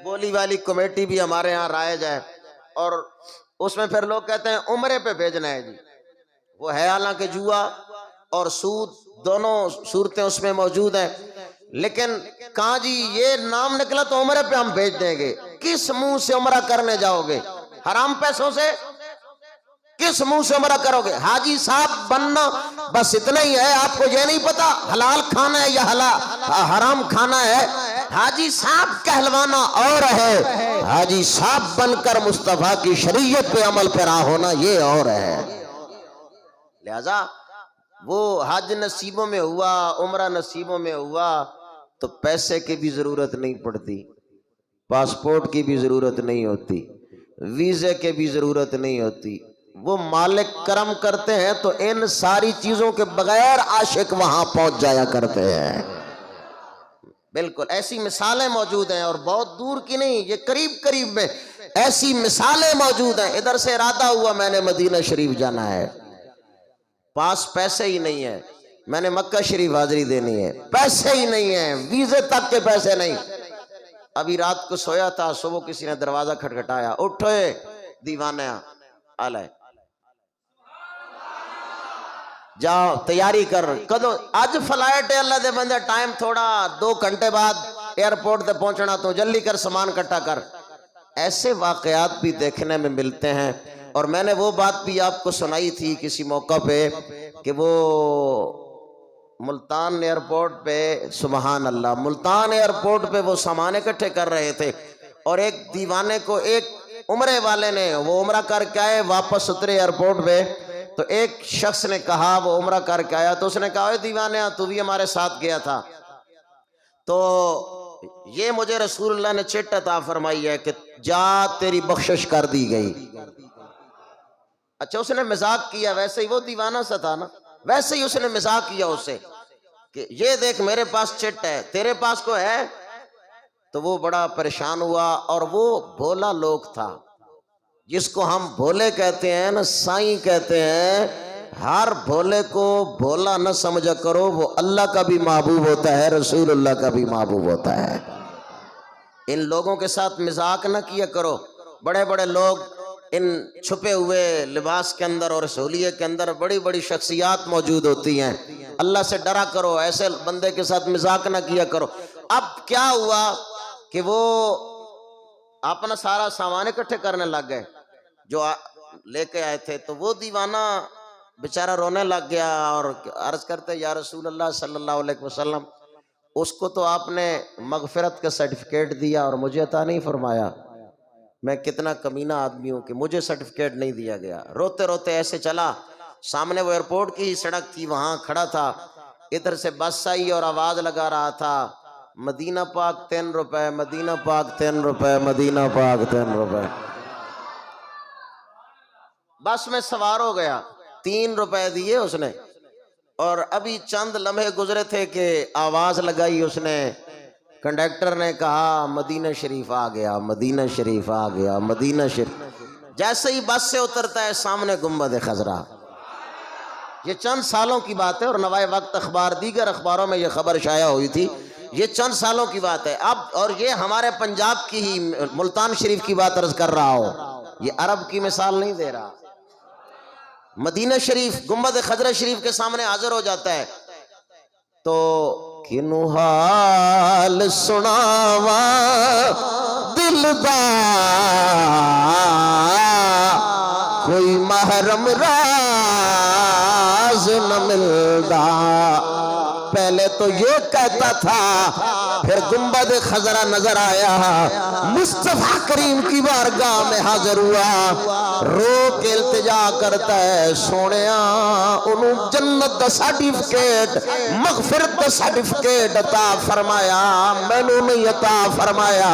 بولی والی کمیٹی بھی ہمارے ہاں رائج ہے، اور اس میں پھر لوگ کہتے ہیں عمرے پہ بھیجنا ہے جی، وہ ہے حالانکہ جوا اور سود دونوں صورتیں اس میں موجود ہیں، لیکن کہاں جی یہ نام نکلا تو عمرے پہ ہم بھیج دیں گے، کس منہ سے عمرہ کرنے جاؤ گے؟ حرام پیسوں سے کس منہ سے عمرہ کرو گے؟ حاجی صاحب بننا بس اتنا ہی ہے، آپ کو یہ نہیں پتا حلال کھانا ہے یا حرام کھانا ہے، حاجی صاحب کہلوانا اور ہے، حاجی صاحب بن کر مصطفیٰ کی شریعت پہ عمل پیرا ہونا یہ اور ہے۔ لہذا وہ حج نصیبوں میں ہوا، عمرہ نصیبوں میں ہوا تو پیسے کی بھی ضرورت نہیں پڑتی، پاسپورٹ کی بھی ضرورت نہیں ہوتی، ویزے کی بھی ضرورت نہیں ہوتی۔ وہ مالک کرم کرتے ہیں تو ان ساری چیزوں کے بغیر عاشق وہاں پہنچ جایا کرتے ہیں۔ بالکل ایسی مثالیں موجود ہیں، اور بہت دور کی نہیں، یہ قریب قریب میں ایسی مثالیں موجود ہیں۔ ادھر سے ارادہ ہوا میں نے مدینہ شریف جانا ہے، پاس پیسے ہی نہیں ہے، میں نے مکہ شریف حاضری دینی ہے، پیسے ہی نہیں ہیں، ویزے تک کے پیسے نہیں۔ ابھی رات کو سویا تھا، صبح کسی نے دروازہ کھٹکھٹایا، اٹھوئے دیوانہ آلائے، جاؤ تیاری کر، کدو آج فلائٹ ہے اللہ دے بندے، ٹائم تھوڑا 2 گھنٹے بعد ایئرپورٹ تے پہنچنا، تو جلدی کر سامان کٹا کر۔ ایسے واقعات بھی دیکھنے میں ملتے ہیں۔ اور میں نے وہ بات بھی آپ کو سنائی تھی کسی موقع پہ کہ وہ ملتان ایئرپورٹ پہ، سبحان اللہ، ملتان ایئرپورٹ پہ وہ سامان اکٹھے کر رہے تھے، اور ایک دیوانے کو ایک عمرے والے نے، وہ عمرہ کر کے آئے، واپس اترے ایئرپورٹ پہ، تو ایک شخص نے کہا، وہ عمرہ کر کے آیا، تو اس نے کہا اے دیوانے تو بھی ہمارے ساتھ گیا تھا، تو یہ مجھے رسول اللہ نے چٹ عطا فرمائی ہے کہ جا تیری بخشش کر دی گئی۔ اچھا اس نے مذاق کیا، ویسے ہی وہ دیوانہ سا تھا نا، ویسے ہی اس نے مذاق کیا اس سے کہ یہ دیکھ میرے پاس چٹ ہے، تیرے پاس کو ہے؟ تو وہ بڑا پریشان ہوا، اور وہ بھولا لوگ تھا، جس کو ہم بھولے کہتے ہیں نا، سائیں کہتے ہیں، ہر بھولے کو بھولا نہ سمجھا کرو، وہ اللہ کا بھی محبوب ہوتا ہے، رسول اللہ کا بھی محبوب ہوتا ہے۔ ان لوگوں کے ساتھ مذاق نہ کیا کرو۔ بڑے بڑے لوگ ان چھپے ہوئے لباس کے اندر اور سہولیے کے اندر بڑی بڑی شخصیات موجود ہوتی ہیں، اللہ سے ڈرا کرو، ایسے بندے کے ساتھ مذاق نہ کیا کرو۔ اب کیا ہوا کہ وہ اپنا سارا سامان اکٹھے کرنے لگ گئے جو لے کے آئے تھے، تو وہ دیوانہ بیچارہ رونے لگ گیا اور عرض کرتے یا رسول اللہ صلی اللہ علیہ وسلم، اس کو تو آپ نے مغفرت کا سرٹیفکیٹ دیا اور مجھے عطا نہیں فرمایا، میں کتنا کمینہ آدمی ہوں کہ مجھے سرٹیفکیٹ نہیں دیا گیا۔ روتے روتے ایسے چلا، سامنے وہ ایئرپورٹ کی ہی سڑک تھی، وہاں کھڑا تھا، ادھر سے بس آئی اور آواز لگا رہا تھا، مدینہ پاک 3 روپے، مدینہ پاک 3 روپے، مدینہ پاک 3 روپے۔ بس میں سوار ہو گیا، 3 روپے دیے اس نے، اور ابھی چند لمحے گزرے تھے کہ آواز لگائی اس نے، کنڈکٹر نے کہا مدینہ شریف آ گیا، مدینہ شریف آ گیا، مدینہ شریف۔ جیسے ہی بس سے اترتا ہے سامنے گنبد خضرا۔ یہ چند سالوں کی بات ہے، اور نوائے وقت اخبار دیگر اخباروں میں یہ خبر شائع ہوئی تھی، یہ چند سالوں کی بات ہے اب، اور یہ ہمارے پنجاب کی ہی ملتان شریف کی بات عرض کر رہا ہوں، یہ عرب کی مثال نہیں دے رہا۔ مدینہ شریف گنبد خضرا شریف کے سامنے حاضر ہو جاتا ہے، تو کنو حال سناوا دل دا کوئی محرم راز نہ ملدا۔ پہلے تو یہ کہتا تھا، پھر گنبد خضرا نظر آیا، مصطفیٰ کریم کی بارگاہ میں حاضر ہوا، رو کے التجا کرتا ہے، سونیا انہوں جنت دا سرٹیفکیٹ، مغفرت دا سرٹیفکیٹ عطا فرمایا، میں نے نہیں عطا فرمایا۔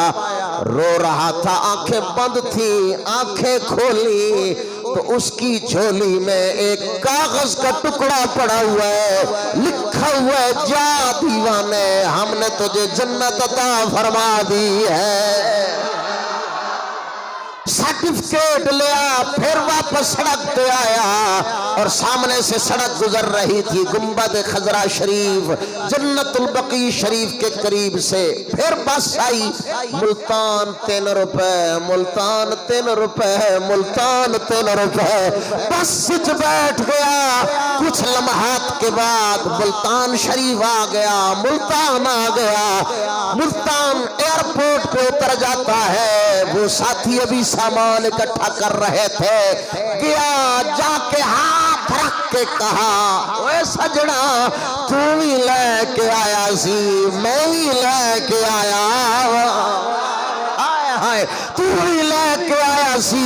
رو رہا تھا، آنکھیں بند تھی، آنکھیں کھولی تو اس کی جھولی میں ایک کاغذ کا ٹکڑا پڑا ہوا ہے، لکھا ہوا ہے جا دیوانے ہم نے تجھے جنت عطا فرما دی ہے۔ سرٹیفکیٹ لیا، پھر واپس سڑک پہ آیا، اور سامنے سے سڑک گزر رہی تھی گنبد خضرا شریف، جنت البقیع شریف کے قریب سے، پھر بس آئی، ملتان 3 روپے، ملتان 3 روپے، ملتان 3 روپے، بس سچ بیٹھ گیا۔ کچھ لمحات کے بعد ملتان شریف آ گیا، ملتان آ گیا، ملتان ایئرپورٹ پہ اتر جاتا ہے۔ وہ ساتھی ابھی سامان اکٹھا کر رہے تھے، گیا جا کے ہاتھ رکھ کے کہا اوے سجنا تو بھی لے کے آیا سی میں بھی لے کے آیا تو بھی لے کے آیا سی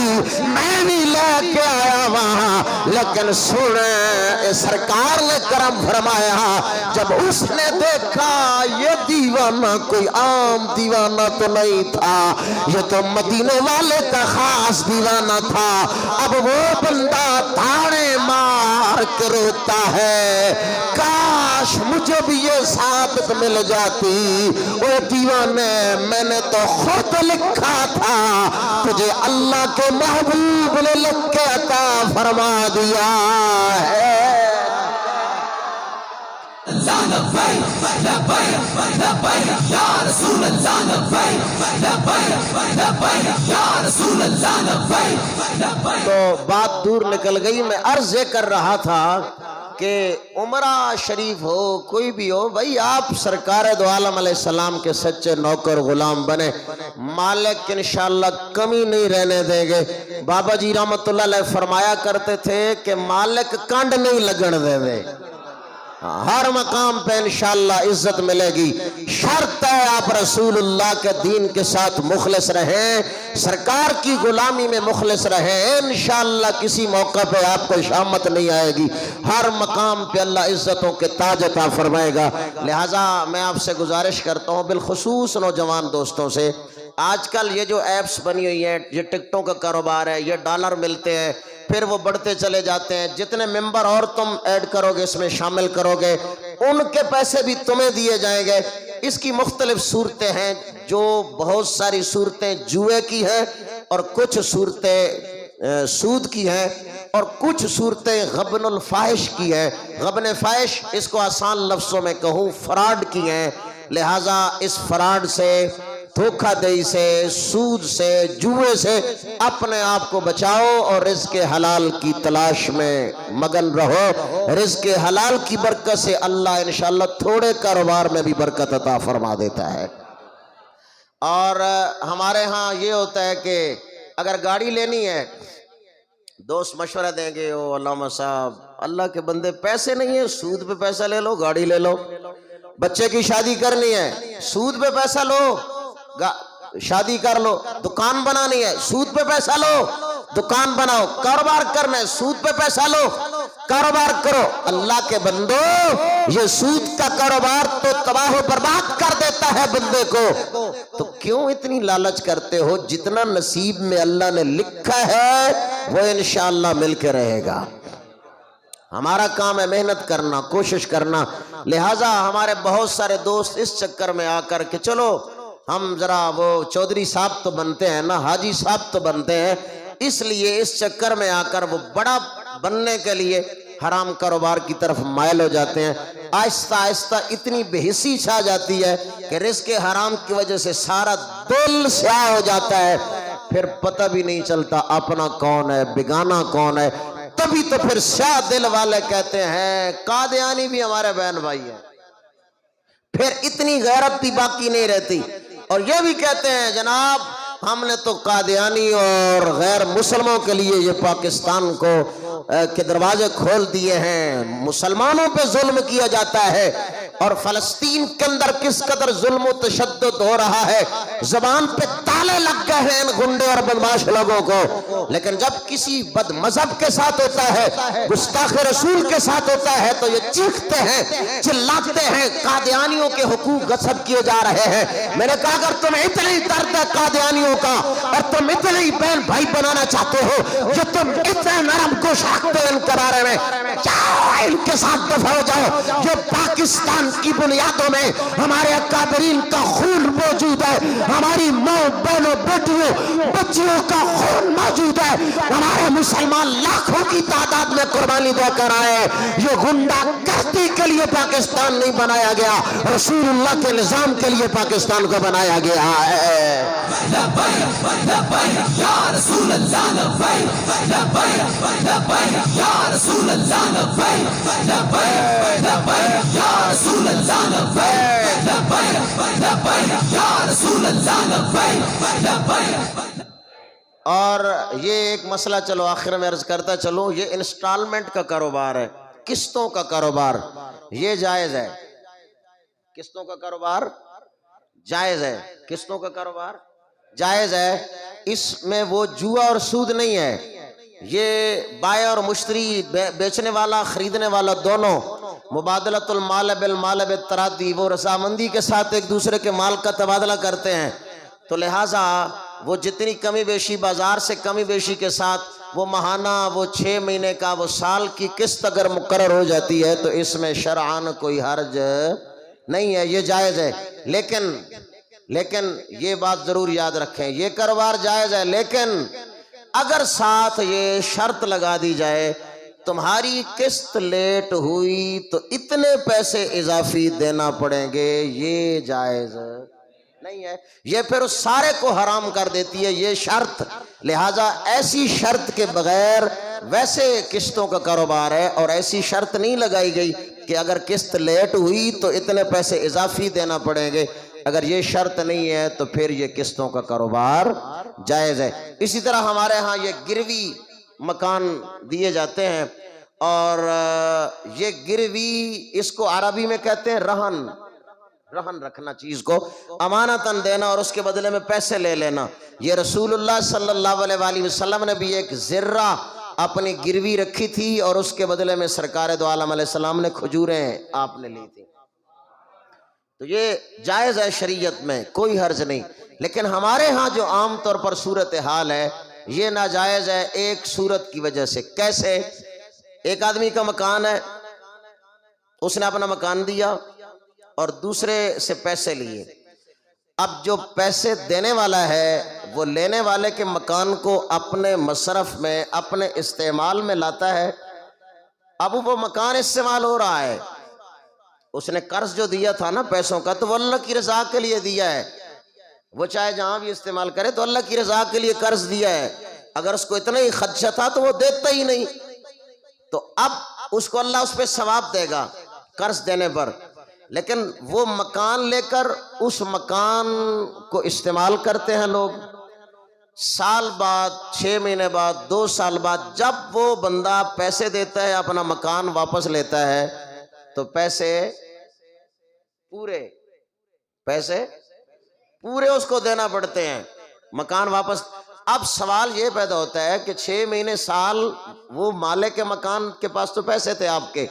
میں بھی لے کے آیا وہاں لیکن سنے سرکار نے کرم فرمایا جب اس نے دیکھا یہ دیوانہ کوئی عام دیوانہ تو نہیں تھا یہ تو مدینے والے کا خاص دیوانہ تھا اب وہ بندہ تاڑے مار کے روتا ہے کاش مجھے بھی یہ ثابت مل جاتی وہ دیوانے میں نے تو خود لکھا تھا تجھے اللہ کے محبوب نے لکھ کے عطا فرما دیا ہے اللہ لبیک لبیک لبیک یا رسول اللہ لبیک لبیک لبیک یا رسول اللہ لبیک لبیک۔ تو بات دور نکل گئی میں عرض یہ کر رہا تھا کہ عمرہ شریف ہو کوئی بھی ہو بھائی آپ سرکار دو عالم علیہ السلام کے سچے نوکر غلام بنے مالک انشاءاللہ کمی نہیں رہنے دیں گے بابا جی رحمت اللہ علیہ فرمایا کرتے تھے کہ مالک کانڈ نہیں لگن دے دے ہر مقام پہ انشاءاللہ عزت ملے گی شرط ہے آپ رسول اللہ کے دین کے ساتھ مخلص رہیں سرکار کی غلامی میں مخلص رہیں انشاءاللہ کسی موقع پہ آپ کو شامت نہیں آئے گی ہر مقام پہ اللہ عزتوں کے تاج عطا فرمائے گا لہٰذا میں آپ سے گزارش کرتا ہوں بالخصوص نوجوان دوستوں سے آج کل یہ جو ایپس بنی ہوئی ہیں یہ ٹکٹوں کا کاروبار ہے یہ ڈالر ملتے ہیں پھر وہ بڑھتے چلے جاتے ہیں جتنے ممبر اور تم ایڈ کرو گے اس میں شامل کرو گے ان کے پیسے بھی تمہیں دیے جائیں گے اس کی مختلف صورتیں ہیں جو بہت ساری صورتیں جوئے کی ہیں اور کچھ صورتیں سود کی ہیں اور کچھ صورتیں غبن الفاحش کی ہیں غبن فاحش اس کو آسان لفظوں میں کہوں فراڈ کی ہیں لہٰذا اس فراڈ سے دھوکہ دہی سے سود سے جوئے سے اپنے آپ کو بچاؤ اور رزق حلال کی تلاش میں مگن رہو رزق حلال کی برکت سے اللہ انشاءاللہ تھوڑے کاروبار میں بھی برکت عطا فرما دیتا ہے اور ہمارے ہاں یہ ہوتا ہے کہ اگر گاڑی لینی ہے دوست مشورہ دیں گے او علامہ صاحب اللہ کے بندے پیسے نہیں ہیں سود پہ پیسہ لے لو گاڑی لے لو بچے کی شادی کرنی ہے سود پہ پیسہ لو شادی کر لو دکان بنانی ہے سود پہ پیسہ لو دکان بناؤ کاروبار کرنا ہے سود پہ پیسہ لو کاروبار کرو اللہ کے بندو یہ سود کا کاروبار تو تباہ و برباد کر دیتا ہے بندے کو تو کیوں اتنی لالچ کرتے ہو جتنا نصیب میں اللہ نے لکھا ہے وہ انشاءاللہ مل کے رہے گا ہمارا کام ہے محنت کرنا کوشش کرنا لہٰذا ہمارے بہت سارے دوست اس چکر میں آ کر کہ چلو ہم ذرا وہ چودھری صاحب تو بنتے ہیں نا حاجی صاحب تو بنتے ہیں اس لیے اس چکر میں آ کر وہ بڑا بننے کے لیے حرام کاروبار کی طرف مائل ہو جاتے ہیں آہستہ آہستہ اتنی بے حسی چھا جاتی ہے کہ رزق حرام کی وجہ سے سارا دل سیاہ ہو جاتا ہے پھر پتہ بھی نہیں چلتا اپنا کون ہے بیگانہ کون ہے تبھی تو پھر سیاہ دل والے کہتے ہیں قادیانی بھی ہمارے بہن بھائی ہیں پھر اتنی غیرت بھی باقی نہیں رہتی اور یہ بھی کہتے ہیں جناب ہم نے تو قادیانی اور غیر مسلموں کے لیے یہ پاکستان کو کے دروازے کھول دیے ہیں مسلمانوں پہ ظلم کیا جاتا ہے اور فلسطین کے اندر کس قدر ظلم و تشدد ہو رہا ہے زبان پہ تالے لگ گئے ہیں ان گنڈے اور بدماش لوگوں کو لیکن جب کسی بد مذہب کے ساتھ ہوتا ہے گستاخ رسول کے ساتھ ہوتا ہے تو یہ چیختے ہیں چلاتے ہیں قادیانیوں کے حقوق غصب کیے جا رہے ہیں میں نے کہا اگر تمہیں اتنا ہی درد ہے قادیانیوں کا اور تم اتنا ہی بہن بھائی بنانا چاہتے ہو جو تم اتنے نرم گوش رکھتے ہیں ان کے بارے میں جاؤ ان کے ساتھ دفع ہو جاؤ جو پاکستان کی بنیادوں میں ہمارے اکابرین کا خون موجود ہے ہماری ماں بہنوں بیٹیوں بچیوں کا خون موجود ہے ہمارے مسلمان لاکھوں کی تعداد میں قربانی دے کر آئے یہ گنڈا گردی کے لیے پاکستان نہیں بنایا گیا رسول اللہ کے نظام کے لیے پاکستان کو بنایا گیا ہے لبیک لبیک یا رسول اللہ لبیک لبیک لبیک یا رسول اللہ لبیک لبیک لبیک یا رسول اللہ لبیک لبیک لبیک یا رسول اللہ لبیک لبیک اور یہ ایک مسئلہ چلو آخر میں عرض کرتا چلوں، یہ انسٹالمنٹ کا کاروبار ہے، قسطوں کا کاروبار، یہ جائز ہے؟ قسطوں کا کاروبار جائز ہے، قسطوں کا کاروبار جائز ہے، اس میں وہ جوا اور سود نہیں ہے، یہ بائع اور مشتری، بیچنے والا خریدنے والا دونوں مبادلۃ المال بالمال بالتراضی، وہ رضامندی کے ساتھ ایک دوسرے کے مال کا تبادلہ کرتے ہیں، تو لہٰذا وہ جتنی کمی بیشی بازار سے کمی بیشی کے ساتھ وہ ماہانہ، وہ 6 مہینے کا، وہ سال کی قسط اگر مقرر ہو جاتی ہے تو اس میں شرعاً کوئی حرج نہیں ہے، یہ جائز ہے۔ لیکن یہ بات ضرور یاد رکھیں، یہ کاروبار جائز ہے، لیکن اگر ساتھ یہ شرط لگا دی جائے تمہاری قسط لیٹ ہوئی تو اتنے پیسے اضافی دینا پڑیں گے، یہ جائز نہیں ہے، یہ پھر اس سارے کو حرام کر دیتی ہے یہ شرط۔ لہٰذا ایسی شرط کے بغیر ویسے قسطوں کا کاروبار ہے، اور ایسی شرط نہیں لگائی گئی کہ اگر قسط لیٹ ہوئی تو اتنے پیسے اضافی دینا پڑیں گے، اگر یہ شرط نہیں ہے تو پھر یہ قسطوں کا کاروبار جائز ہے۔ اسی طرح ہمارے ہاں یہ گروی مکان دیے جاتے ہیں، اور یہ گروی اس کو عربی میں کہتے ہیں رہن، رہن رکھنا، چیز کو امانتاً دینا اور اس کے بدلے میں پیسے لے لینا۔ یہ رسول اللہ صلی اللہ علیہ وآلہ وسلم نے بھی ایک ذرہ اپنی گروی رکھی تھی، اور اس کے بدلے میں سرکار دو عالم علیہ السلام نے کھجوریں آپ نے لی تھی، تو یہ جائز ہے شریعت میں، کوئی حرج نہیں۔ لیکن ہمارے ہاں جو عام طور پر صورتحال ہے یہ ناجائز ہے ایک صورت کی وجہ سے۔ کیسے؟ ایک آدمی کا مکان ہے، اس نے اپنا مکان دیا اور دوسرے سے پیسے لیے، اب جو پیسے دینے والا ہے وہ لینے والے کے مکان کو اپنے مصرف میں، اپنے استعمال میں لاتا ہے، اب وہ مکان استعمال ہو رہا ہے، اس نے قرض جو دیا تھا نا پیسوں کا تو وہ اللہ کی رضا کے لیے دیا ہے، وہ چاہے جہاں بھی استعمال کرے تو اللہ کی رضا کے لیے قرض دیا ہے، اگر اس کو اتنا ہی خدشہ تھا تو وہ دیتا ہی نہیں، تو اب اس کو اللہ اس پہ ثواب دے گا قرض دینے پر۔ لیکن وہ مکان لے کر اس مکان کو استعمال کرتے ہیں لوگ، سال بعد، 6 مہینے بعد، 2 سال بعد جب وہ بندہ پیسے دیتا ہے، اپنا مکان واپس لیتا ہے تو پیسے پورے اس کو دینا پڑتے ہیں، مکان واپس۔ اب سوال یہ پیدا ہوتا ہے کہ 6 مہینے، سال، وہ مالک کے مکان کے پاس تو پیسے تھے آپ کے،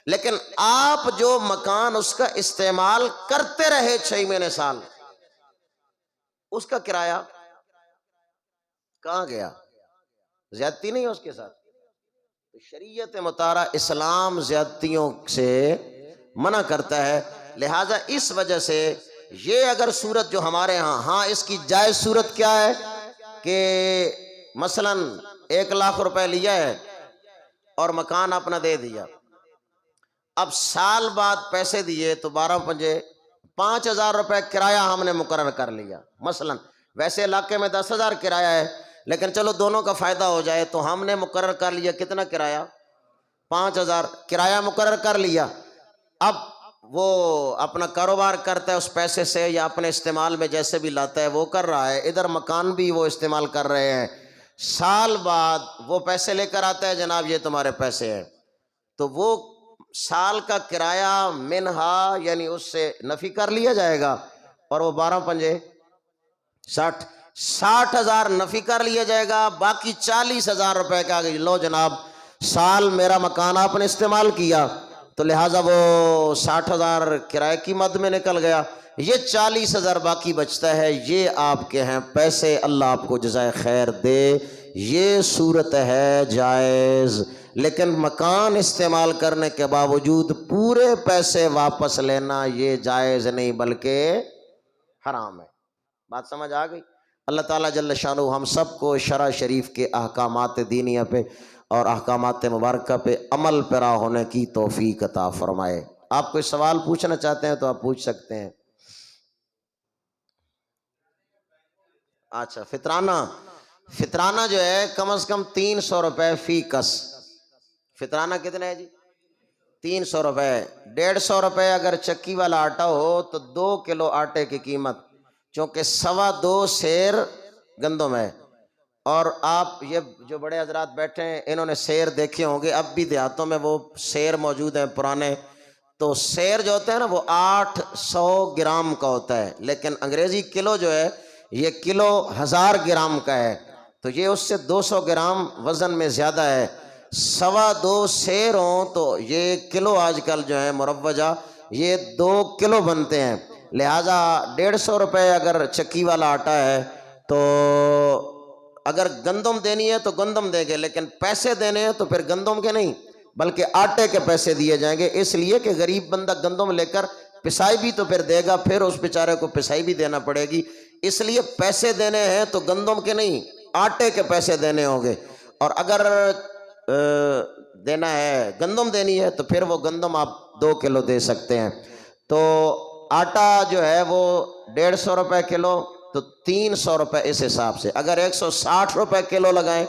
لیکن آپ جو مکان اس کا استعمال کرتے رہے 6 مہینے، سال، اس کا کرایہ کہاں گیا؟ زیادتی نہیں ہے اس کے ساتھ؟ شریعت مطالعہ اسلام زیادتیوں سے منع کرتا ہے، لہٰذا اس وجہ سے یہ اگر صورت جو ہمارے ہاں اس کی جائز صورت کیا ہے کہ مثلا 1 لاکھ روپے لیا ہے اور مکان اپنا دے دیا، اب سال بعد پیسے دیے تو 12 پنجے 5,000 روپے کرایہ ہم نے مقرر کر لیا، مثلا ویسے علاقے میں 10,000 کرایہ ہے، لیکن چلو دونوں کا فائدہ ہو جائے تو ہم نے مقرر کر لیا کتنا کرایہ؟ 5,000 کرایہ مقرر کر لیا۔ اب وہ اپنا کاروبار کرتا ہے اس پیسے سے، یا اپنے استعمال میں جیسے بھی لاتا ہے وہ کر رہا ہے، ادھر مکان بھی وہ استعمال کر رہے ہیں، سال بعد وہ پیسے لے کر آتا ہے، جناب یہ تمہارے پیسے ہیں، تو وہ سال کا کرایہ منہا یعنی اس سے نفی کر لیا جائے گا، اور وہ 12 پنجے 60,000 نفی کر لیا جائے گا، باقی 40,000 روپے کا لو جناب، سال میرا مکان آپ نے استعمال کیا تو لہٰذا وہ 60,000 کرائے کی مد میں نکل گیا، یہ 40,000 باقی بچتا ہے، یہ آپ کے ہیں پیسے، اللہ آپ کو جزائے خیر دے، یہ صورت ہے جائز۔ لیکن مکان استعمال کرنے کے باوجود پورے پیسے واپس لینا یہ جائز نہیں بلکہ حرام ہے۔ بات سمجھ آ گئی؟ اللہ تعالیٰ جل شانہ ہم سب کو شرع شریف کے احکامات دینیہ پہ اور احکامات مبارکہ پہ عمل پیرا ہونے کی توفیق عطا فرمائے۔ آپ کوئی سوال پوچھنا چاہتے ہیں تو آپ پوچھ سکتے ہیں۔ اچھا، فطرانہ جو ہے کم از کم 300 روپے فی کس۔ فطرانہ کتنا ہے جی؟ 300 روپے۔ 150 روپے اگر چکی والا آٹا ہو تو 2 کلو آٹے کی قیمت، چونکہ 2.25 سیر گندم ہے اور آپ یہ جو بڑے حضرات بیٹھے ہیں انہوں نے سیر دیکھے ہوں گے، اب بھی دیہاتوں میں وہ سیر موجود ہیں پرانے، تو سیر جو ہوتا ہے نا وہ 800 گرام کا ہوتا ہے، لیکن انگریزی کلو جو ہے یہ کلو 1000 گرام کا ہے، تو یہ اس سے 200 گرام وزن میں زیادہ ہے۔ 2.25 سیر ہوں تو یہ کلو آج کل جو ہے مروجہ یہ 2 کلو بنتے ہیں، لہٰذا 150 روپے اگر چکی والا آٹا ہے تو اگر گندم دینی ہے تو گندم دیں گے، لیکن پیسے دینے ہیں تو پھر گندم کے نہیں بلکہ آٹے کے پیسے دیے جائیں گے، اس لیے کہ غریب بندہ گندم لے کر پسائی بھی تو پھر دے گا، پھر اس بیچارے کو پسائی بھی دینا پڑے گی، اس لیے پیسے دینے ہیں تو گندم کے نہیں آٹے کے پیسے دینے ہوں گے، اور اگر دینا ہے گندم دینی ہے تو پھر وہ گندم آپ 2 کلو دے سکتے ہیں۔ تو آٹا جو ہے وہ 150 روپے کلو، تو 300 روپے اس حساب سے، اگر 160 روپے کلو لگائیں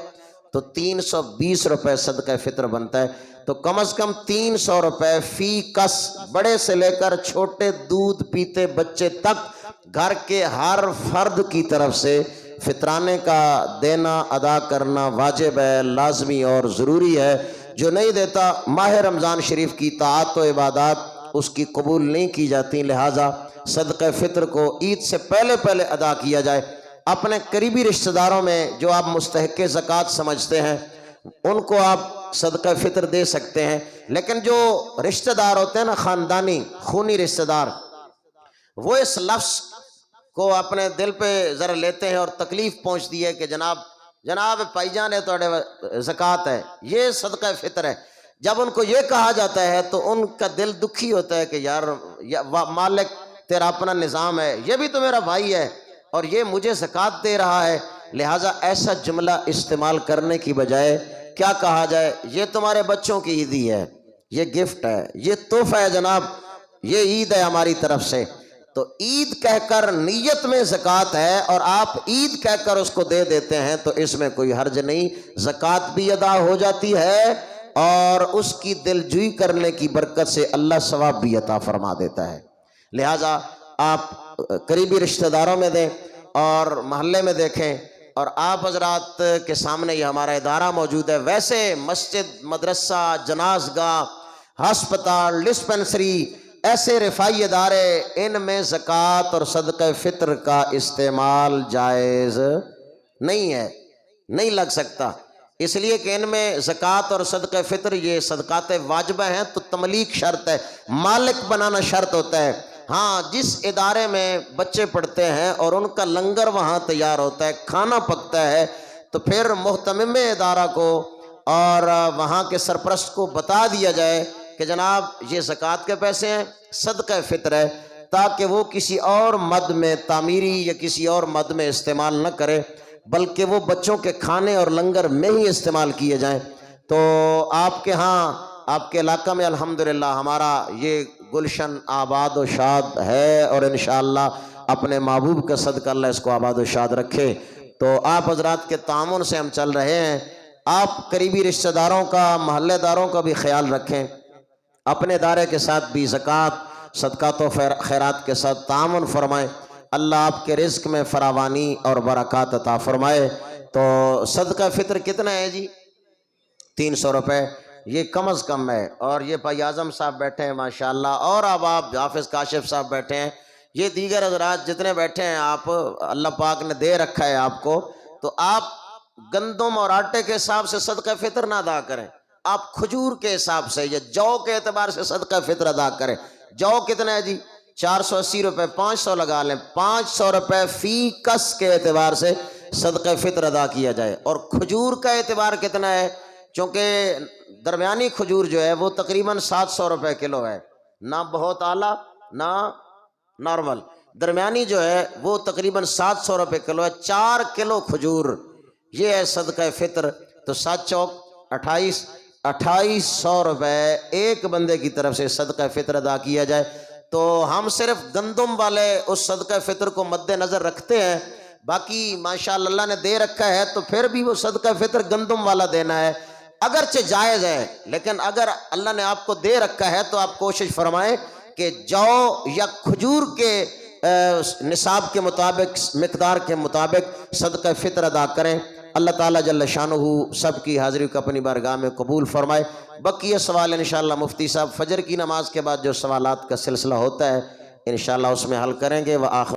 تو 320 روپے صدقہ فطر بنتا ہے، تو کم از کم 300 روپے فی کس، بڑے سے لے کر چھوٹے دودھ پیتے بچے تک گھر کے ہر فرد کی طرف سے فطرانے کا دینا ادا کرنا واجب ہے، لازمی اور ضروری ہے۔ جو نہیں دیتا ماہ رمضان شریف کی طاعت و عبادات اس کی قبول نہیں کی جاتی، لہٰذا صدقہ فطر کو عید سے پہلے ادا کیا جائے۔ اپنے قریبی رشتہ داروں میں جو آپ مستحق زکوٰۃ سمجھتے ہیں ان کو آپ صدقہ فطر دے سکتے ہیں، لیکن جو رشتہ دار ہوتے ہیں نا خاندانی خونی رشتہ دار، وہ اس لفظ کو اپنے دل پہ ذرا لیتے ہیں اور تکلیف پہنچتی ہے کہ جناب بھائی جان ہے توڑے زکوٰۃ ہے، یہ صدقہ فطر ہے۔ جب ان کو یہ کہا جاتا ہے تو ان کا دل دکھی ہوتا ہے کہ یار مالک تیرا اپنا نظام ہے، یہ بھی تو میرا بھائی ہے اور یہ مجھے زکوٰۃ دے رہا ہے، لہٰذا ایسا جملہ استعمال کرنے کی بجائے کیا کہا جائے، یہ تمہارے بچوں کی عیدی ہے، یہ گفٹ ہے، یہ تحفہ ہے جناب، یہ عید ہے ہماری طرف سے، تو عید کہہ کر نیت میں زکوٰۃ ہے اور آپ عید کہہ کر اس کو دے دیتے ہیں تو اس میں کوئی حرج نہیں، زکوٰۃ بھی ادا ہو جاتی ہے اور اس کی دلجوئی کرنے کی برکت سے اللہ ثواب بھی عطا فرما دیتا ہے۔ لہٰذا آپ قریبی رشتہ داروں میں دیں اور محلے میں دیکھیں، اور آپ حضرات کے سامنے یہ ہمارا ادارہ موجود ہے، ویسے مسجد، مدرسہ، جناز گاہ، ہسپتال، ڈسپنسری، ایسے رفاعی ادارے، ان میں زکوٰۃ اور صدقہ فطر کا استعمال جائز نہیں ہے، نہیں لگ سکتا، اس لیے کہ ان میں زکوٰۃ اور صدقہ فطر یہ صدقات واجبہ ہیں تو تملیک شرط ہے، مالک بنانا شرط ہوتا ہے۔ ہاں جس ادارے میں بچے پڑھتے ہیں اور ان کا لنگر وہاں تیار ہوتا ہے، کھانا پکتا ہے، تو پھر محتمم ادارہ کو اور وہاں کے سرپرست کو بتا دیا جائے کہ جناب یہ زکوٰۃ کے پیسے ہیں، صدقہ فطر ہے، تاکہ وہ کسی اور مد میں تعمیری یا کسی اور مد میں استعمال نہ کرے بلکہ وہ بچوں کے کھانے اور لنگر میں ہی استعمال کیے جائیں۔ تو آپ کے ہاں آپ کے علاقہ میں الحمدللہ ہمارا یہ گلشن آباد و شاد ہے، اور انشاءاللہ اپنے محبوب کا صدقہ اللہ اس کو آباد و شاد رکھے۔ تو آپ حضرات کے تعاون سے ہم چل رہے ہیں، آپ قریبی رشتہ داروں کا، محلے داروں کا بھی خیال رکھیں، اپنے ادارے کے ساتھ بھی زکوٰۃ صدقات و خیرات کے ساتھ تعاون فرمائیں، اللہ آپ کے رزق میں فراوانی اور برکات عطا فرمائے۔ تو صدقہ فطر کتنا ہے جی؟ 300 روپے، یہ کم از کم ہے، اور یہ بھائی اعظم صاحب بیٹھے ہیں ماشاءاللہ، اور اب آپ حافظ کاشف صاحب بیٹھے ہیں، یہ دیگر حضرات جتنے بیٹھے ہیں، آپ اللہ پاک نے دے رکھا ہے آپ کو، تو آپ گندم اور آٹے کے حساب سے صدقہ فطر نہ ادا کریں، آپ کھجور کے حساب سے یا جو کے اعتبار سے صدقہ فطر ادا کریں۔ جو کتنا ہے جی؟ 480 روپے، 500 لگا لیں، 500 روپے فی کس کے اعتبار سے صدقہ فطر ادا کیا جائے۔ اور کھجور کا اعتبار کتنا ہے؟ چونکہ درمیانی کھجور جو ہے وہ تقریباً 700 روپے کلو ہے، نہ بہت اعلیٰ نہ نارمل، درمیانی جو ہے وہ تقریباً 700 روپے کلو ہے، 4 کلو کھجور یہ ہے صدقہ فطر۔ تو 7 چوک 2800 روپے ایک بندے کی طرف سے صدقہ فطر ادا کیا جائے۔ تو ہم صرف گندم والے اس صدقہ فطر کو مد نظر رکھتے ہیں، باقی ماشاءاللہ اللہ نے دے رکھا ہے تو پھر بھی وہ صدقہ فطر گندم والا دینا ہے، اگرچہ جائز ہے، لیکن اگر اللہ نے آپ کو دے رکھا ہے تو آپ کوشش فرمائیں کہ جو یا کھجور کے نصاب کے مطابق، مقدار کے مطابق صدقہ فطر ادا کریں۔ اللہ تعالیٰ جل شانہ سب کی حاضری کو اپنی بارگاہ میں قبول فرمائے۔ بقیہ سوال انشاءاللہ مفتی صاحب فجر کی نماز کے بعد جو سوالات کا سلسلہ ہوتا ہے انشاءاللہ اس میں حل کریں گے۔ وآخر